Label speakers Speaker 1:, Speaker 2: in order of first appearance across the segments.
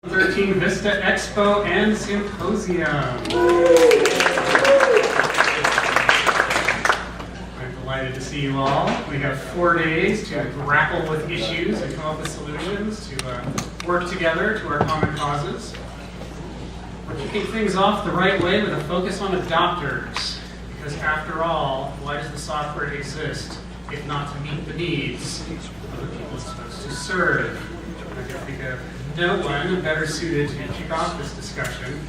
Speaker 1: 13 VISTA Expo and Symposium. I'm delighted to see you all. We have 4 days to grapple with issues and come up with solutions to work together to our common causes. We're kicking things off the right way with a focus on adopters. Because after all, why does the software exist if not to meet the needs of the people it's supposed to serve? I can think of no one better suited to kick off this discussion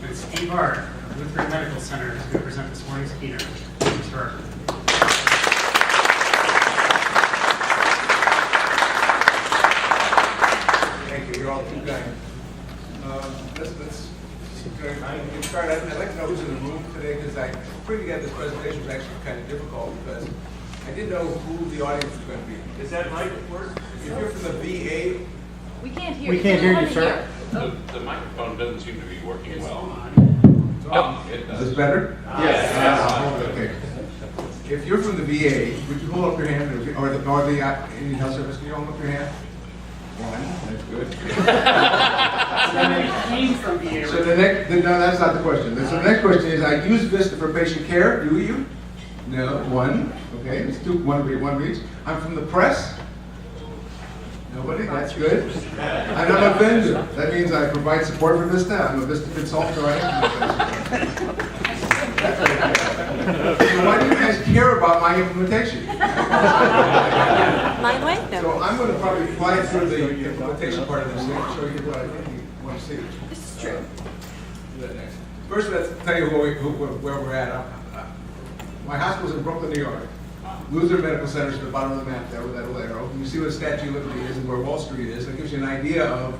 Speaker 1: than Steve Art of Lutheran Medical Center, who's going to present this morning's keynote. Mr. Art.
Speaker 2: Thank you. You're all too kind. Let's get started. I'd like to know who's in the room today because putting together this presentation was actually kind of difficult because I didn't know who the audience was going to be. Is that mic work? If you're from the VA,
Speaker 3: we can't hear you.
Speaker 4: We can't hear you, sir.
Speaker 5: The microphone doesn't seem to be working well. It
Speaker 2: is
Speaker 5: does.
Speaker 2: this better?
Speaker 5: Yes.
Speaker 2: Okay. If you're from the VA, would you hold up your hand, or the Indian Health Service? Can you hold up your hand? One. That's good.
Speaker 1: So came from VA.
Speaker 2: So no, that's not the question. So the next question is: I use VISTA for patient care. Do you? No. One. Okay. It's two. One each. I'm from the press. Nobody? That's good. And I'm a vendor. That means I provide support for VISTA. I'm a VISTA consultant. So why do you guys care about my implementation?
Speaker 3: My way? No.
Speaker 2: So I'm going to probably fly through the implementation part of this thing and show you what I think you want to see.
Speaker 3: This is true.
Speaker 2: Do that next. First, let's tell you where we're at. My hospital's in Brooklyn, New York. Lutheran Medical Center is at the bottom of the map there with that little arrow. You see where the Statue of Liberty is and where Wall Street is. That gives you an idea of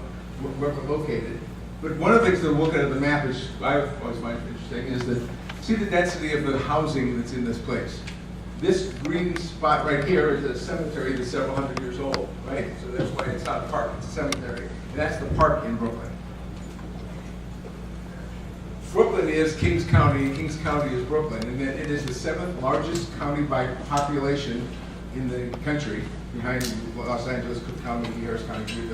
Speaker 2: where we're located. But one of the things to look at the map, which I always find interesting, is that see the density of the housing that's in this place. This green spot right here is a cemetery that's several hundred years old, right? So that's why it's not a park, it's a cemetery. And that's the park in Brooklyn. Brooklyn is Kings County, Kings County is Brooklyn, and it is the 7th largest county by population in the country, behind Los Angeles, Cook County, Harris County,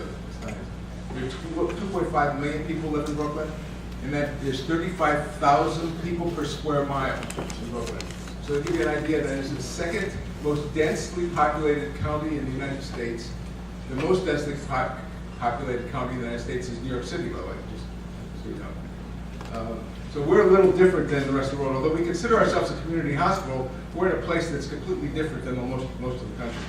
Speaker 2: There's 2.5 million people live in Brooklyn, and there's 35,000 people per square mile in Brooklyn. So to give you an idea, that is the second most densely populated county in the United States. The most densely populated county in the United States is New York City, by the way, just so you know. So we're a little different than the rest of the world. Although we consider ourselves a community hospital, we're in a place that's completely different than most of the country.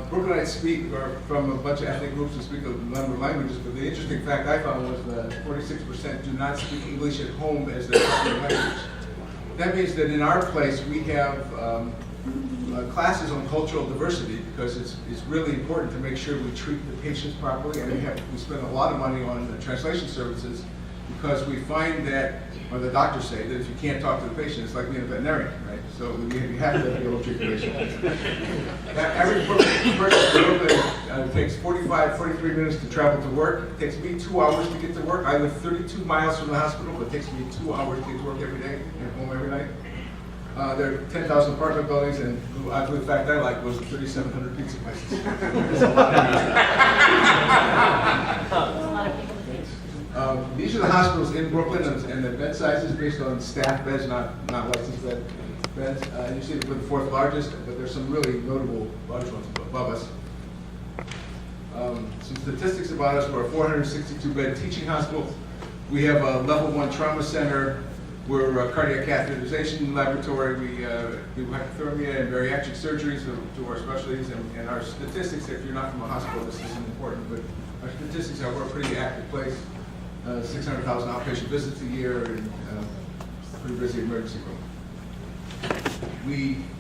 Speaker 2: Brooklynites speak from a bunch of ethnic groups who speak a number of languages, but the interesting fact I found was that 46% do not speak English at home as their first language. That means that in our place we have classes on cultural diversity because it's really important to make sure we treat the patients properly, and we spend a lot of money on the translation services because we find that, or the doctors say, that if you can't talk to the patient, it's like being a veterinarian, right? So you have to be able to treat the patient. That average person takes 43 minutes to travel to work. It takes me 2 hours to get to work. I live 32 miles from the hospital, but it takes me 2 hours to get to work every day and home every night. There are 10,000 apartment buildings, and the fact I like was 3,700 pizza places. There's a lot of people. These are the hospitals in Brooklyn, and the bed sizes based on staff beds, not licensed beds. You see we're the 4th largest, but there's some really notable large ones above us. Some statistics about us: we're a 462-bed teaching hospital. We have a level 1 trauma center. We're a cardiac catheterization laboratory. We do hypothermia and bariatric surgeries to our specialties. And our statistics, if you're not from a hospital, this isn't important, but our statistics are we're a pretty active place. 600,000 outpatient visits a year, and pretty busy emergency room.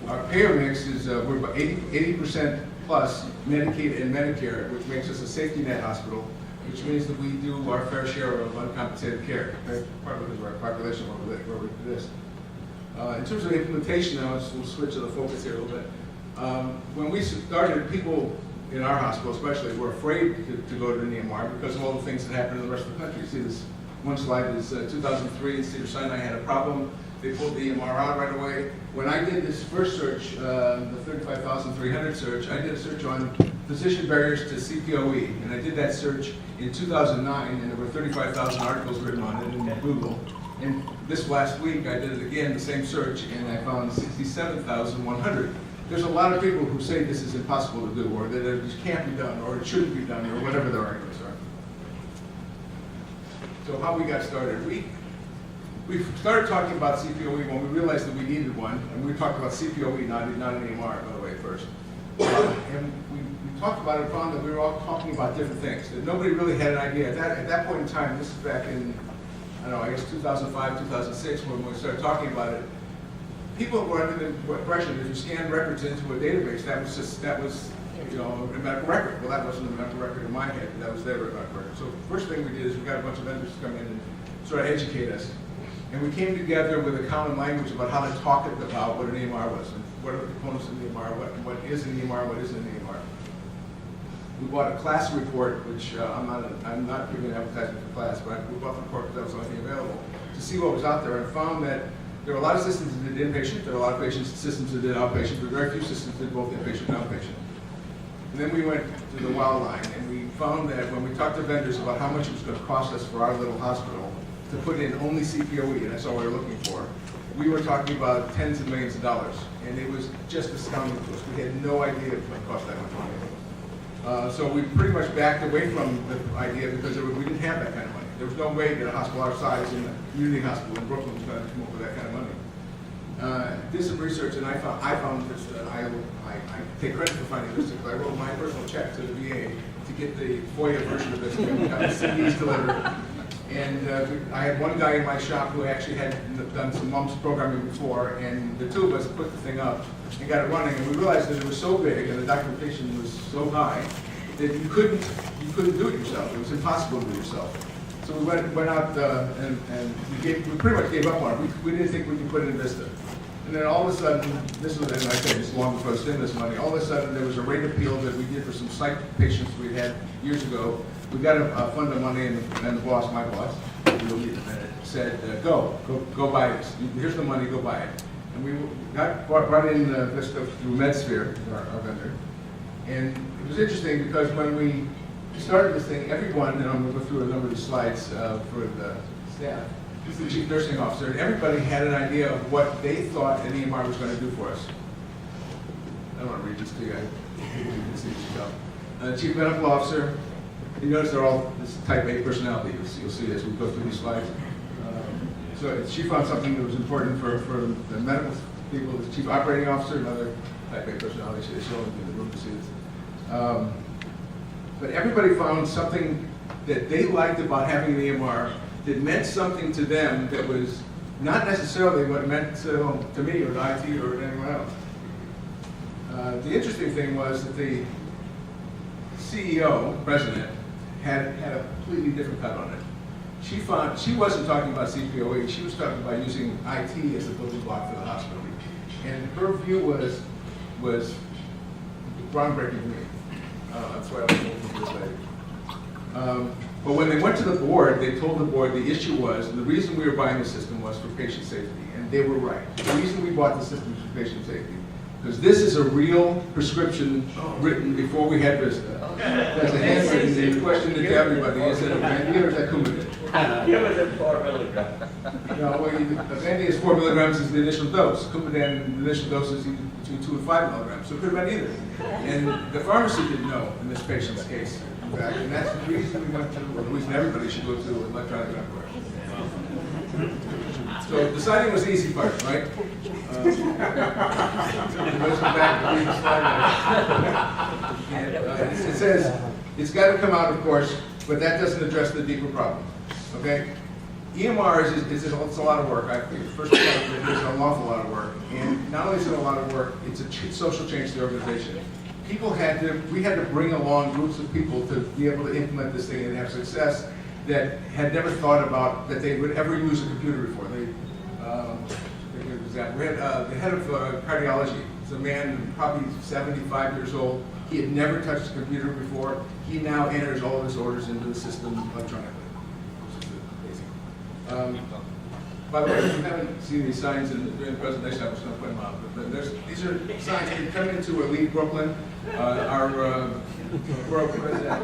Speaker 2: Our payer mix is we're about 80% plus Medicaid and Medicare, which makes us a safety net hospital, which means that we do our fair share of uncompensated care, partly because of our population where we exist. In terms of implementation, now we'll switch to the focus here a little bit. When we started, people in our hospital especially were afraid to go to an EMR because of all the things that happened in the rest of the country. You see this one slide is 2003 in Cedars-Sinai had a problem. They pulled the EMR out right away. When I did this first search, the 35,300 search, I did a search on physician barriers to CPOE, and I did that search in 2009, and there were 35,000 articles written on it in Google. And this last week, I did it again, the same search, and I found 67,100. There's a lot of people who say this is impossible to do, or that it just can't be done, or it shouldn't be done, or whatever their arguments are. So how we got started? We started talking about CPOE when we realized that we needed one, and we talked about CPOE, not an AMR, by the way, first. And we talked about it and found that we were all talking about different things, that nobody really had an idea. At that point in time, this is back in, I don't know, I guess 2005, 2006, when we started talking about it, people were under the impression that if you scanned records into a database, that was you know, a medical record. Well, that wasn't a medical record in my head, that was their medical record. So the first thing we did is we got a bunch of vendors to come in and sort of educate us. And we came together with a common language about how to talk about what an EMR was, and what are the components of the EMR, what is an EMR, what isn't an EMR. We bought a class report, which I'm not giving an advertisement for class, but we bought the report because that was the only thing available, to see what was out there, and found that there were a lot of systems that did inpatient, there were a lot of systems that did outpatient, but very few systems did both inpatient and outpatient. And then we went to the WOW line, and we found that when we talked to vendors about how much it was going to cost us for our little hospital to put in only CPOE, and that's all we were looking for, we were talking about tens of millions of dollars, and it was just astounding to us. We had no idea it was going to cost that much money. So we pretty much backed away from the idea because we didn't have that kind of money. There was no way that a hospital our size in a community hospital in Brooklyn was going to come up with that kind of money. Did some research, and I found this. I take credit for finding this because I wrote my personal check to the VA to get the FOIA version of this and got the CDs delivered. And I had one guy in my shop who actually had done some MUMPS programming before, and the two of us put the thing up and got it running. And we realized that it was so big and the documentation was so high that you couldn't do it yourself. It was impossible to do it yourself. So we went out and we pretty much gave up on it. We didn't think we could put it in VISTA. And then all of a sudden, this was, and I said this long before the stimulus money, all of a sudden there was a rate appeal that we did for some psych patients we had years ago. We got a fund of money, and the boss, my boss, said, go buy this. Here's the money, go buy it. And we got brought in VISTA through MedSphere, our vendor. And it was interesting because when we started this thing, everyone, and I'm going to go through a number of these slides for the staff, this is the chief nursing officer, and everybody had an idea of what they thought an EMR was going to do for us. I don't want to read this to you guys. You can see this yourself. Chief medical officer, you notice they're all this type A personality. You'll see this. We'll go through these slides. So she found something that was important for the medical people. The chief operating officer, another type A personality. She'll in the room to see this. But everybody found something that they liked about having an EMR that meant something to them that was not necessarily what it meant to me or to IT or anyone else. The interesting thing was that the CEO, president, had a completely different cut on it. She wasn't talking about CPOE, she was talking about using IT as a building block for the hospital. And her view was groundbreaking to me. That's why I was looking for this later. But when they went to the board, they told the board the issue was, and the reason we were buying the system was for patient safety. And they were right. The reason we bought the system was for patient safety. Because this is a real prescription written before we had VISTA. That's a handwritten. The question to everybody is that Avandia or is that Coumadin?
Speaker 3: Give it at 4 milligrams.
Speaker 2: No, well, Avandia is 4 milligrams is the initial dose. Coumadin, the initial dose is between 2 and 5 milligrams. So it could have been either. And the pharmacy didn't know in this patient's case, in fact. And that's the reason we went to, or the reason everybody should go to electronic medical record. So deciding was the easy part, right? Let's go back to the slide. It says it's got to come out, of course, but that doesn't address the deeper problem. Okay? EMR is a lot of work. I think first of all, it's an awful lot of work, and not only is it a lot of work, it's a social change to the organization. We had to bring along groups of people to be able to implement this thing and have success that had never thought about that they would ever use a computer before. We had the head of cardiology. It's a man probably 75 years old. He had never touched a computer before. He now enters all of his orders into the system electronically, which is amazing. By the way, if you haven't seen these signs during the presentation, I was going to point them out. But these are signs that come into Elite Brooklyn. Our broke president.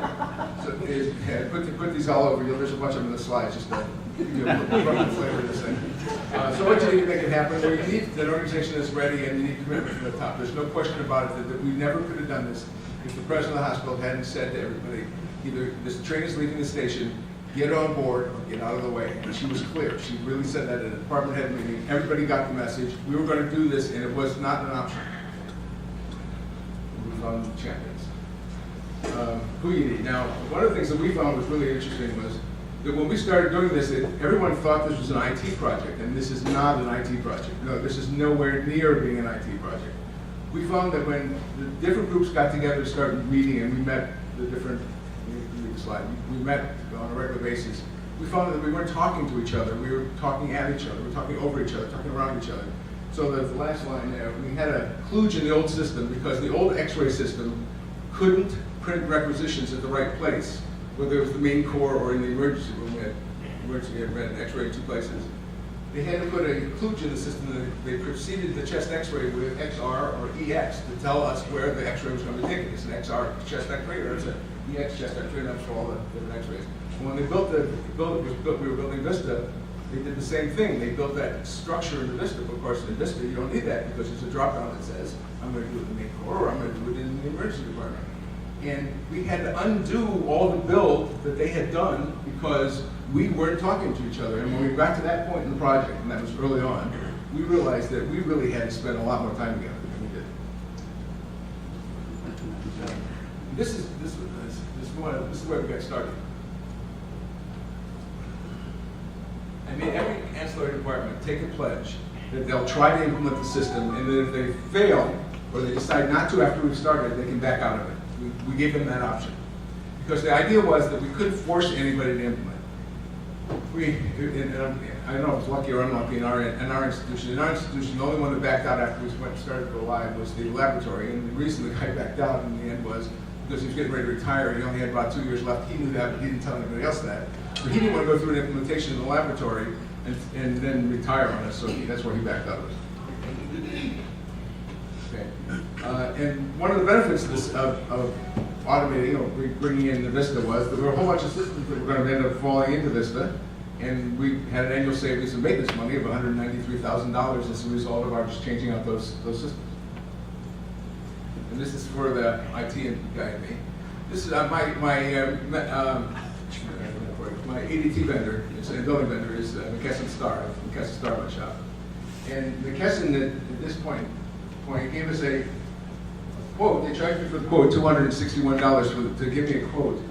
Speaker 2: So put these all over. There's a bunch of them in the slides, just to give you a flavor of this thing. So what you need to make it happen, well, you need an organization that's ready, and you need commitment from the top. There's no question about it that we never could have done this if the president of the hospital hadn't said to everybody, either this train is leaving the station, get on board or get out of the way. And she was clear. She really said that at a department head meeting. Everybody got the message. We were going to do this, and it was not an option. We found champions. Who you need. Now, one of the things that we found was really interesting was that when we started doing this, everyone thought this was an IT project, and this is not an IT project. No, this is nowhere near being an IT project. We found that when the different groups got together to start meeting, and we met the different, we met on a regular basis, we found that we weren't talking to each other, we were talking at each other, we were talking over each other, talking around each other. So the last line there, we had a kludge in the old system because the old x-ray system couldn't print requisitions at the right place, whether it was the main core or in the emergency room. We had ran an x-ray in two places. They had to put a kludge in the system that they preceded the chest x-ray with XR or EX to tell us where the x-ray was going to be taken. It's an XR chest x-ray or it's an EX chest x-ray, and that's for all the different x-rays. And when they we were building VISTA, they did the same thing. They built that structure in the VISTA, but of course in VISTA you don't need that because there's a drop-down that says, I'm going to do it in the main core or I'm going to do it in the emergency department. And we had to undo all the build that they had done because we weren't talking to each other. And when we got to that point in the project, and that was early on, we realized that we really had to spend a lot more time together than we did. This is where we got started. I made every ancillary department take a pledge that they'll try to implement the system, and that if they fail or they decide not to after we've started, they can back out of it. We gave them that option. Because the idea was that we couldn't force anybody to implement. I don't know if it was lucky or unlucky in our institution. In our institution, the only one that backed out after we started to go live was the laboratory. And the reason the guy backed out in the end was because he was getting ready to retire. He only had about 2 years left. He knew that, but he didn't tell anybody else that. So he didn't want to go through an implementation in the laboratory and then retire on us. So that's why he backed out of it. Okay. And one of the benefits of this, of automating or bringing in the VISTA was that there were a whole bunch of systems that were going to end up falling into VISTA, and we had an annual savings of maintenance money of $193,000 as a result of our just changing out those systems. And this is for the IT guy and me. This is my ADT vendor, it's a building vendor, is McKesson Star, McKesson Star shop. And McKesson at this point gave us a quote. They charged me for the quote $261 to give me a quote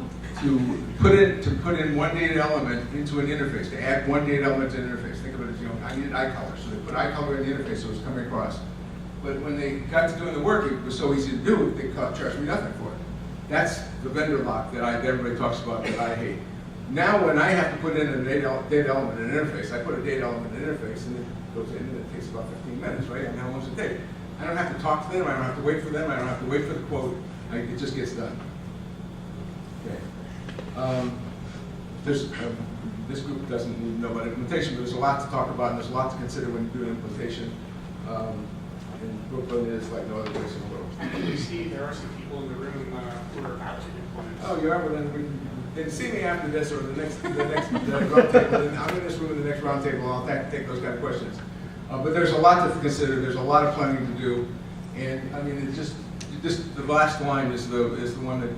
Speaker 2: to put in one data element into an interface, to add one data element to an interface. Think of it as, I needed eye color, so they put eye color in the interface so it was coming across. But when they got to doing the work, it was so easy to do, they charged me nothing for it. That's the vendor lock that everybody talks about that I hate. Now when I have to put in a data element in an interface, I put a data element in an interface and it goes in and it takes about 15 minutes, right? And how long does it take? I don't have to talk to them, I don't have to wait for them, I don't have to wait for the quote. It just gets done. Okay. This group doesn't need to know about implementation, but there's a lot to talk about and there's a lot to consider when you do an implementation. And Brooklyn is like no other place in the world.
Speaker 1: You see, there are some people in the room who are about to implement.
Speaker 2: Oh, you are? Well, then see me after this or the next round table. I'm in this room in the next round table. I'll take those kind of questions. But there's a lot to consider. There's a lot of planning to do, and I mean, it's just the last line is the one that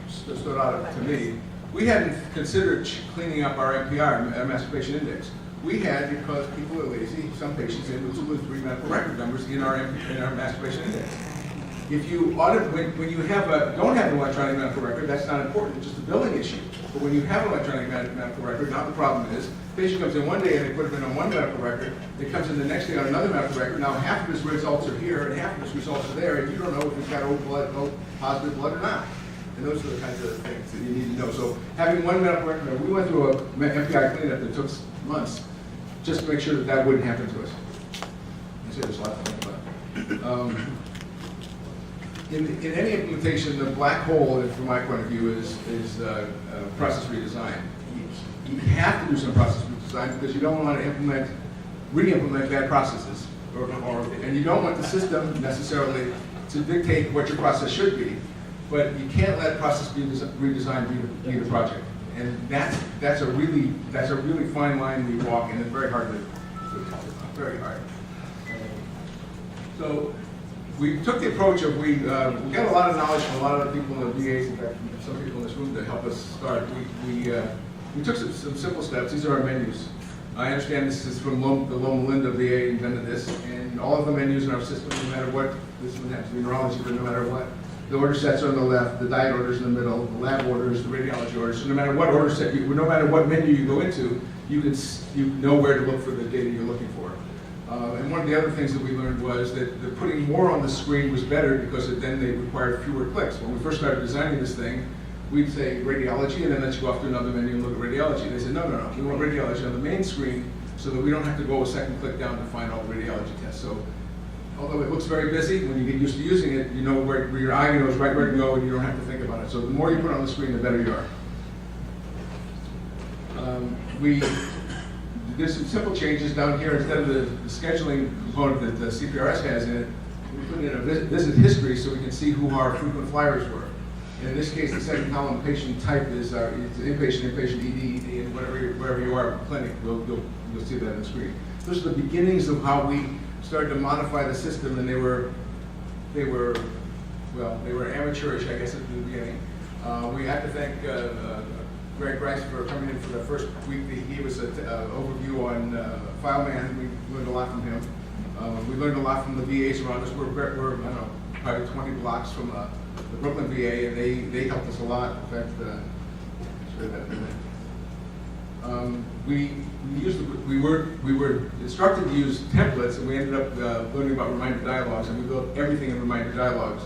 Speaker 2: stood out to me. We hadn't considered cleaning up our MPR, our masturbation index. We had because people are lazy. Some patients in with 2 or 3 medical record numbers in our masturbation index. If you audit, when you don't have an electronic medical record, that's not important, it's just a billing issue. But when you have an electronic medical record, now the problem is, the patient comes in one day and they put it in on one medical record, it comes in the next day on another medical record, now half of his results are here and half of his results are there, and you don't know if he's got O positive blood or not. And those are the kinds of things that you need to know. So having one medical record, we went through a MPI cleanup that took months, just to make sure that wouldn't happen to us. I say there's a lot to think about. In any implementation, the black hole, from my point of view, is process redesign. You have to do some process redesign because you don't want to re-implement bad processes, and you don't want the system necessarily to dictate what your process should be. but you can't let process redesign be the project. And that's a really fine line we walk, and it's very hard to very hard. So we took the approach of we got a lot of knowledge from a lot of people in the VAs, in fact, some people in this room to help us start. We took some simple steps. These are our menus. I understand this is from the Loma Linda VA invented this, and all of the menus in our system, no matter what, this one happens to be neurology, but no matter what, the order sets are on the left, the diet orders in the middle, the lab orders, the radiology orders. So no matter what order set, no matter what menu you go into, you know where to look for the data you're looking for. And one of the other things that we learned was that putting more on the screen was better because then they required fewer clicks. When we first started designing this thing, we'd say radiology, and then let's go off to another menu and look at radiology. They said, no, we want radiology on the main screen so that we don't have to go a second click down to find all the radiology tests. So, although it looks very busy, when you get used to using it, you know where your eye knows right where to go, and you don't have to think about it. So the more you put on the screen, the better you are. We did some simple changes down here. Instead of the scheduling component that the CPRS has in it, we put in a visit history so we can see who our frequent flyers were. And in this case, the second column patient type is our inpatient, ED, and wherever you are in the clinic, you'll see that on the screen. Those are the beginnings of how we started to modify the system, and they were amateurish, I guess, at the beginning. We have to thank Greg Rice for coming in for the first week. He gave us an overview on FileMan. We learned a lot from him. We learned a lot from the VAs around us. We're I don't know, probably 20 blocks from the Brooklyn VA, and they helped us a lot. In fact, I'll show you that in a minute. We were instructed to use templates, and we ended up learning about reminder dialogues, and we built everything in reminder dialogues.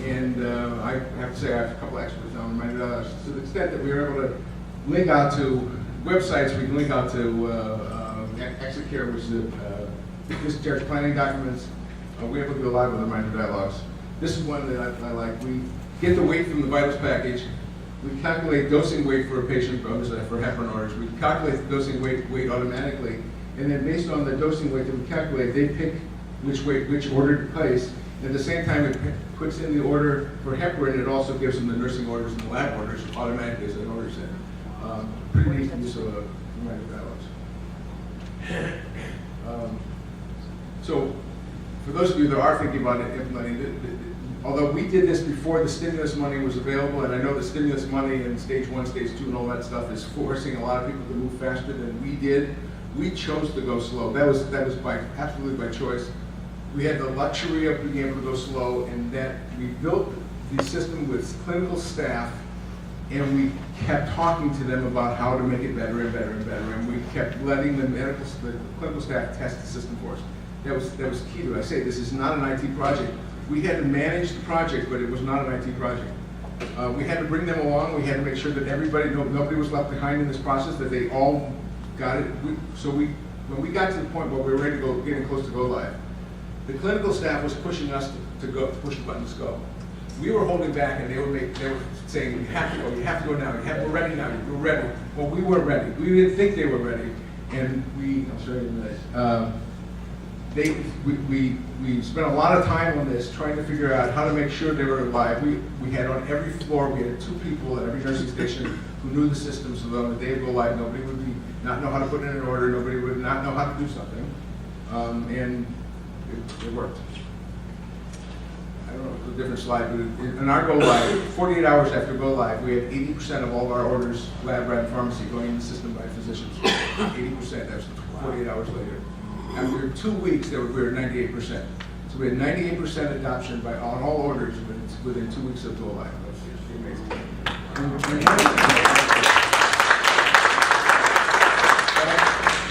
Speaker 2: And I have to say, I have a couple experts on reminder dialogues to the extent that we were able to link out to websites. We can link out to Exit Care, which is discharge planning documents. We're able to do a lot with reminder dialogues. This is one that I like. We get the weight from the vitals package. We calculate dosing weight for a patient, for heparin orders. We calculate the dosing weight automatically, and then based on the dosing weight that we calculate, they pick which order to place. At the same time, it puts in the order for heparin. It also gives them the nursing orders and the lab orders automatically as an order set. Pretty neat use of reminder dialogues. So, for those of you that are thinking about implementing it, although we did this before the stimulus money was available, and I know the stimulus money in stage 1, stage 2, and all that stuff is forcing a lot of people to move faster than we did. We chose to go slow. That was absolutely by choice. We had the luxury of being able to go slow, and that we built the system with clinical staff, and we kept talking to them about how to make it better and better and better, and we kept letting the clinical staff test the system for us. That was key to it. I say this is not an IT project. We had to manage the project, but it was not an IT project. We had to bring them along. We had to make sure that nobody was left behind in this process, that they all got it. When we got to the point where we were ready to go, getting close to go live, the clinical staff was pushing us to push the buttons, go. We were holding back, and they were saying, you have to go now, we're ready now, we're ready. Well, we weren't ready. We didn't think they were ready, and I'll show you in a minute. We spent a lot of time on this, trying to figure out how to make sure they were live. We had on every floor, we had 2 people at every nursing station who knew the system, so that on the day of go live, nobody would not know how to put in an order, nobody would not know how to do something, and it worked. I don't know, it's a different slide, but in our go live, 48 hours after go live, we had 80% of all of our orders, lab, and pharmacy, going in the system by physicians. 80%, that's 48 hours later. After 2 weeks, we were at 98%. So we had 98% adoption on all orders within 2 weeks of go live. That's amazing.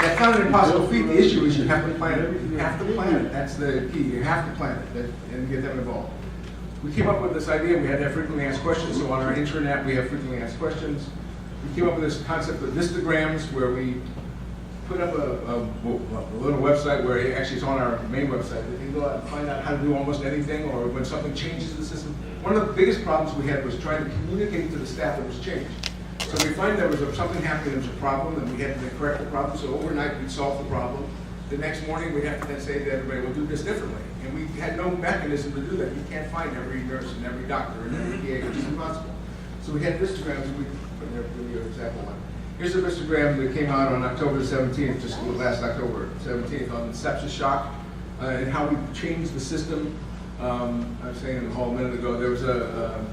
Speaker 2: That's not an impossible feat. The issue is you have to plan it. You have to plan it. That's the key. You have to plan it and get them involved. We came up with this idea. We had to have frequently asked questions. So on our intranet, we have frequently asked questions. We came up with this concept of VISTagrams, where we put up a little website where it's on our main website. You can go out and find out how to do almost anything, or when something changes in the system. One of the biggest problems we had was trying to communicate to the staff that was changed. So we find there was something happening, there was a problem, and we had to correct the problem. So overnight we'd solve the problem, the next morning we have to then say to everybody, we'll do this differently. And we had no mechanism to do that. You can't find every nurse and every doctor and every PA, it's impossible. So we had histograms, and we put in there for your example one. Here's a histogram that came out on October 17th, just last October 17th, on sepsis shock and how we changed the system. I was saying in the hall a minute ago, there was a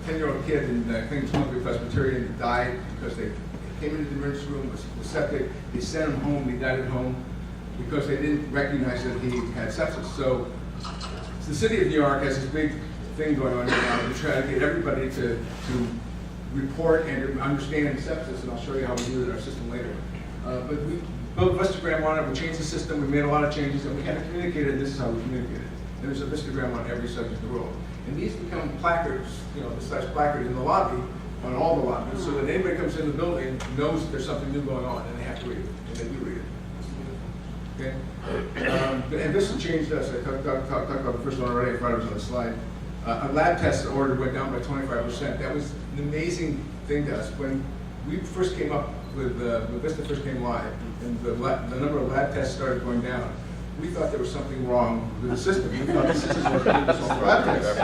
Speaker 2: 10-year-old kid in King's Columbia Presbyterian that died because they came into the emergency room, was septic, they sent him home, he died at home because they didn't recognize that he had sepsis. So the city of New York has this big thing going on right now to try to get everybody to report and to understand sepsis, and I'll show you how we do it in our system later. But we built a VISTagram on it, we changed the system, we made a lot of changes, and we had to communicate it, this is how we communicate it. And there's a VISTagram on every subject in the world. And these become placards, this size placard in the lobby, on all the lobbies, so that anybody comes in the building knows that there's something new going on, and they have to read it, and they do read it. Okay? And this has changed us. I talked about the first one already, I thought it was on the slide. A lab test order went down by 25%. That was an amazing thing to us. When we first came up with, when VISTA first came live, and the number of lab tests started going down, we thought there was something wrong with the system. We thought the system wasn't doing this all for lab tests.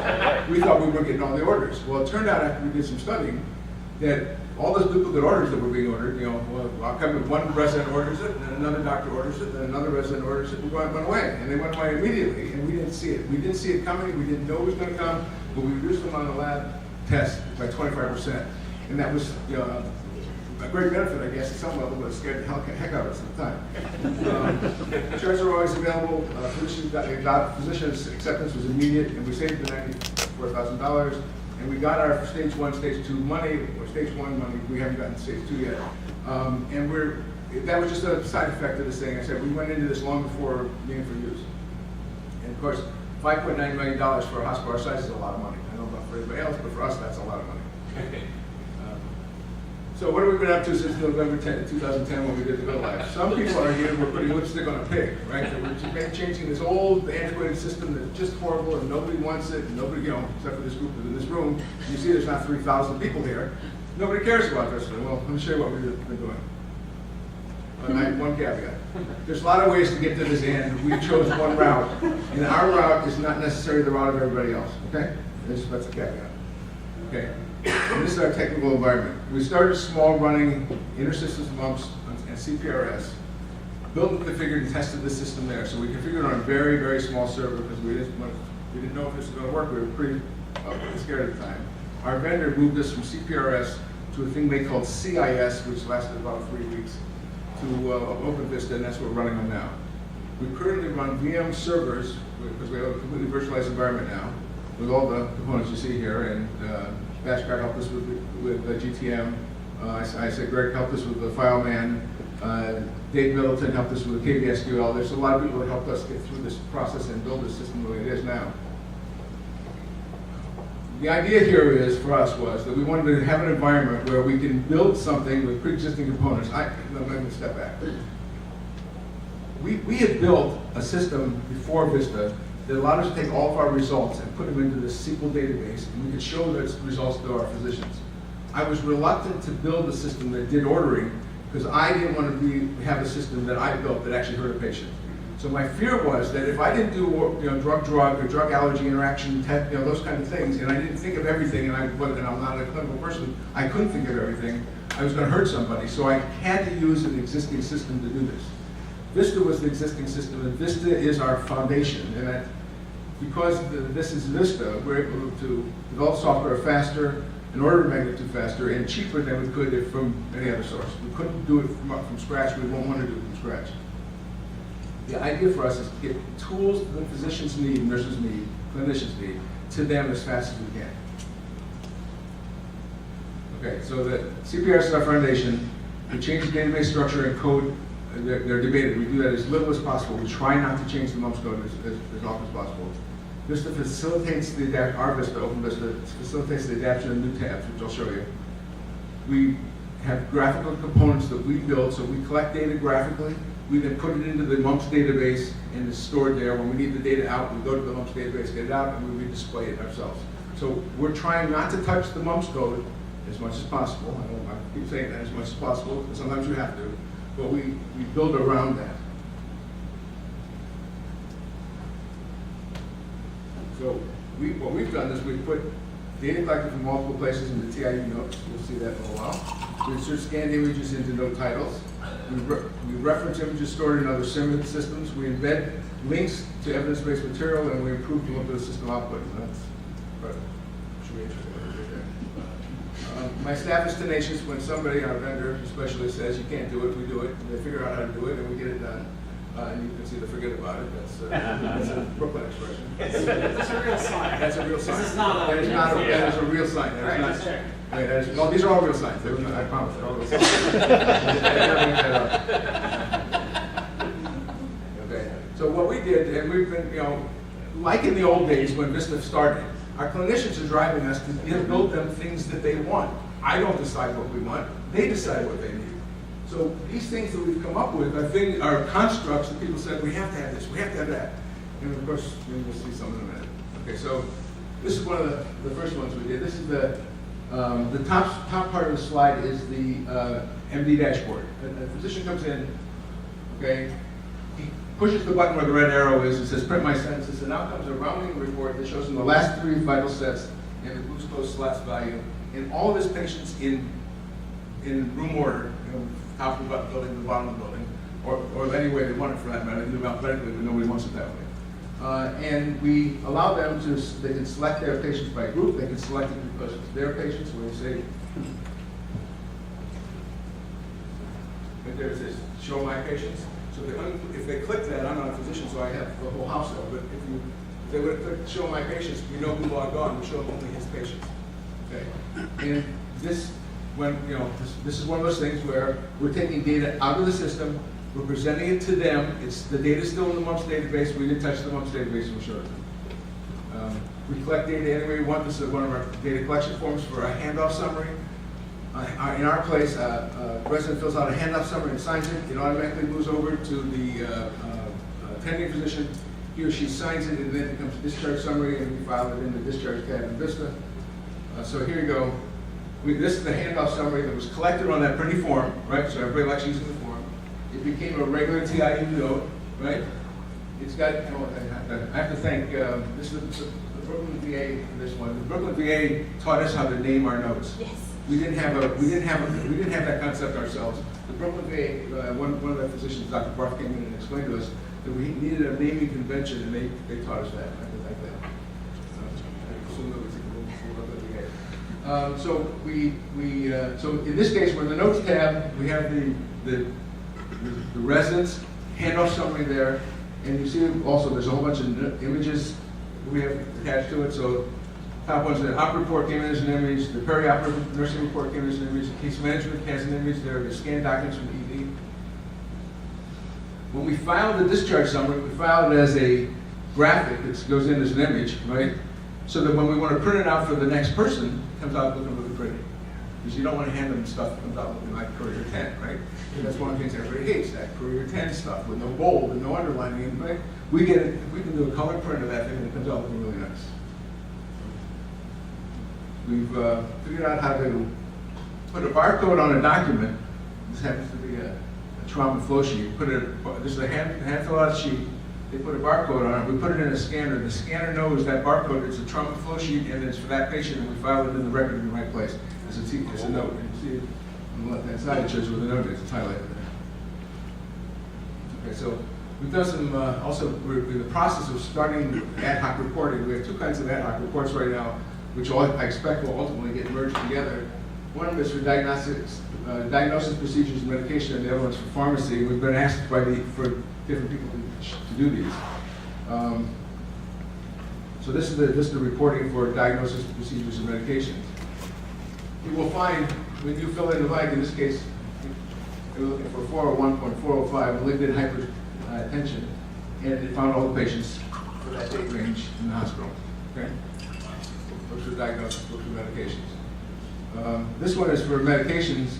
Speaker 2: We thought we weren't getting all the orders. Well, it turned out after we did some studying that all those duplicate orders that were being ordered, well, I'll come with one resident orders it, and another doctor orders it, and another resident orders it, and it went away. And they went away immediately, and we didn't see it. We didn't see it coming, we didn't know it was going to come, but we reduced them on the lab test by 25%. And that was a great benefit, I guess, at some level, but it scared the heck out of us at the time. Charts are always available. Physician's acceptance was immediate, and we saved the $94,000. And we got our stage 1, stage 2 money, or stage 1 money. We haven't gotten stage 2 yet. And that was just a side effect of this thing. I said we went into this long before being for use. And of course, $5.9 million for a hospital our size is a lot of money. I don't know about for anybody else, but for us, that's a lot of money. So what have we been up to since November 10, 2010 when we did the Go Live? Some people are here, we're putting lipstick on a pig, right? That we're just changing this old antiquated system that's just horrible and nobody wants it, and nobody, except for this group in this room. You see there's not 3,000 people here. Nobody cares about this. Well, let me show you what we've been doing. One caveat. There's a lot of ways to get to this end. We chose one route, and our route is not necessarily the route of everybody else, okay? That's a caveat, okay? And this is our technical environment. We started small, running intersystems lumps and CPRS, built and configured and tested the system there. So we configured it on a very, very small server because we didn't know if this was going to work. We were pretty scared at the time. Our vendor moved us from CPRS to a thing they called CIS, which lasted about 3 weeks, to OpenVista, and that's what we're running on now. We currently run VM servers because we have a completely virtualized environment now with all the components you see here, and Bashcraft helped us with GTM. I said Greg helped us with the FileMan. Dave Middleton helped us with the KVSQL. There's a lot of people that helped us get through this process and build this system the way it is now. The idea here is, for us, was that we wanted to have an environment where we can build something with pre-existing components. Let me step back. We had built a system before VISTA that allowed us to take all of our results and put them into this SQL database, and we could show those results to our physicians. I was reluctant to build a system that did ordering because I didn't want to have a system that I built that actually hurt a patient. So my fear was that if I didn't do drug-drug or drug-allergy interaction test, those kind of things, and I didn't think of everything, and I'm not a clinical person, I couldn't think of everything, I was going to hurt somebody. So I had to use an existing system to do this. VISTA was the existing system, and VISTA is our foundation. And because this is VISTA, we're able to develop software faster, an order of magnitude faster, and cheaper than we could from any other source. We couldn't do it from scratch. We won't want to do it from scratch. The idea for us is to get tools that physicians need, nurses need, clinicians need, to them as fast as we can. Okay, so the CPRS is our foundation. We change the database structure and code. They're debated. We do that as little as possible. We try not to change the MUMPS code as often as possible. VISTA facilitates our VISTA, OpenVista, facilitates the adaptation of new tabs, which I'll show you. We have graphical components that we build, so we collect data graphically. We then put it into the MUMPS database, and it's stored there. When we need the data out, we go to the MUMPS database, get it out, and we redisplay it ourselves. So we're trying not to touch the MUMPS code as much as possible. I keep saying that as much as possible, but sometimes you have to. But we build around that. So what we've done is we've put data collected from multiple places in the TIU notes. You'll see that in a while. We insert scanned images into note titles. We reference images stored in other systems. We embed links to evidence-based material, and we improve the look of the system output. But should be interesting. My staff is tenacious. When somebody, our vendor especially, says you can't do it, we do it. They figure out how to do it, and we get it done. And you can see the forget about it. That's a Brooklyn expression.
Speaker 1: It's a real sign.
Speaker 2: That's a real sign.
Speaker 1: This is not a-
Speaker 2: That is not a, that is a real sign. That is
Speaker 1: Right,
Speaker 2: not,
Speaker 1: just check.
Speaker 2: wait, that is, no, these are all real signs. I promise. They're all real signs. I never make that up. Okay. So what we did, and we've been, like in the old days when VISTA started, our clinicians are driving us to build them things that they want. I don't decide what we want. They decide what they need. So these things that we've come up with are constructs that people said, we have to have this, we have to have that. And of course, we'll see some in a minute. Okay, so this is one of the first ones we did. This is the top part of the slide is the MD dashboard. The physician comes in, okay, he pushes the button where the red arrow is, it says print my census, and out comes a rounding report that shows him the last 3 vital sets and the glucose slats value in all of his patients in room order, top of the building to the bottom of the building, or any way they want it for that matter. They do it alphabetically, but nobody wants it that way. And we allow them to, they can select their patients by group, they can select it because it's their patients, where you say, right there it says, show my patients. So if they click that, I'm not a physician, so I have the whole house there, but if they would click show my patients, we know who logged on, we show them only his patients. Okay. And this is one of those things where we're taking data out of the system, we're presenting it to them. The data's still in the MUMPS database. We didn't touch the MUMPS database, and we'll show it to them. We collect data any way we want. This is one of our data collection forms for a handoff summary. In our place, a resident fills out a handoff summary and signs it. It automatically moves over to the attending physician. He or she signs it, and then it becomes a discharge summary, and we file it in the discharge tab in VISTA. So here you go. This is the handoff summary that was collected on that pretty form, right? So everybody likes using the form. It became a regular TIU note, right? It's got, I have to thank, this is the Brooklyn VA for this one. The Brooklyn VA taught us how to name our notes. Yes. We didn't have that concept ourselves. The Brooklyn VA, one of the physicians, Dr. Barth, came in and explained to us that we needed a naming convention, and they taught us that. I did like that. I assume that was so in this case, we're in the notes tab. We have the residents handoff summary there, and you see also there's a whole bunch of images we have attached to it. So top one's the op report came in as an image, the perioperative nursing report came in as an image, the case management has an image there, the scanned documents from ED. When we file the discharge summary, we file it as a graphic that goes in as an image, right? So that when we want to print it out for the next person, it comes out looking really pretty. Because you don't want to hand them stuff that comes out looking like Courier 10, right? And that's one of the things everybody hates, that Courier 10 stuff with no bold and no underlining, right? We get it, we can do a color print of that thing and it comes out looking really nice. We've figured out how to put a barcode on a document. This happens to be a trauma flow sheet. This is a hand fill out sheet. They put a barcode on it. We put it in a scanner. The scanner knows that barcode is a trauma flow sheet and it's for that patient, and we file it in the record in the right place. It's a note. And you see it on the left-hand side, it shows where the note is. It's highlighted there. Okay, so we've done some, also, we're in the process of starting ad hoc reporting. We have 2 kinds of ad hoc reports right now, which I expect will ultimately get merged together. One of them is for diagnosis procedures and medication, and the other one's for pharmacy. We've been asked for different people to do these. So this is the reporting for diagnosis procedures and medications. You will find when you fill in the blank, in this case, we're looking for 401.405 malignant hypertension, and it found all the patients for that date range in the hospital. Okay, looks for diagnosis, looks for medications. This one is for medications.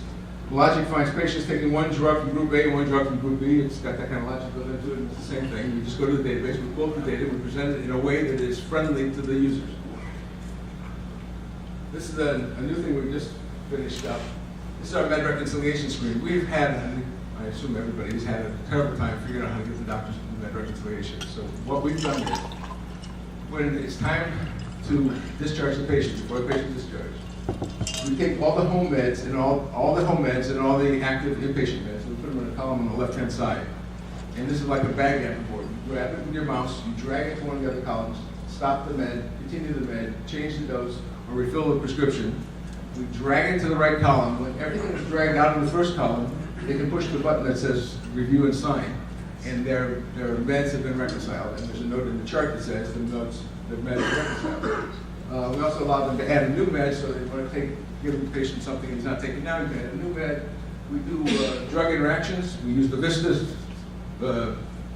Speaker 2: Logic finds patients taking one drug from group A and one drug from group B. It's got that kind of logic built into it. It's the same thing. We just go to the database, we pull up the data, we present it in a way that is friendly to the users. This is a new thing we just finished up. This is our med reconciliation screen. We've had, I assume everybody's had a terrible time figuring out how to get the doctors to do med reconciliation. So what we've done is when it's time to discharge the patient, before the patient discharged, we take all the home meds and all the home meds and all the active inpatient meds, and we put them in a column on the left-hand side. And this is like a bag app board. You grab it with your mouse, you drag it to one of the other columns, stop the med, continue the med, change the dose, or refill the prescription. We drag it to the right column. When everything is dragged out of the first column, they can push the button that says review and sign. And their meds have been reconciled. And there's a note in the chart that says the meds are reconciled. We also allow them to add a new med, so they want to give the patient something he's not taking now, you can add a new med. We do drug interactions. We use the VISTA,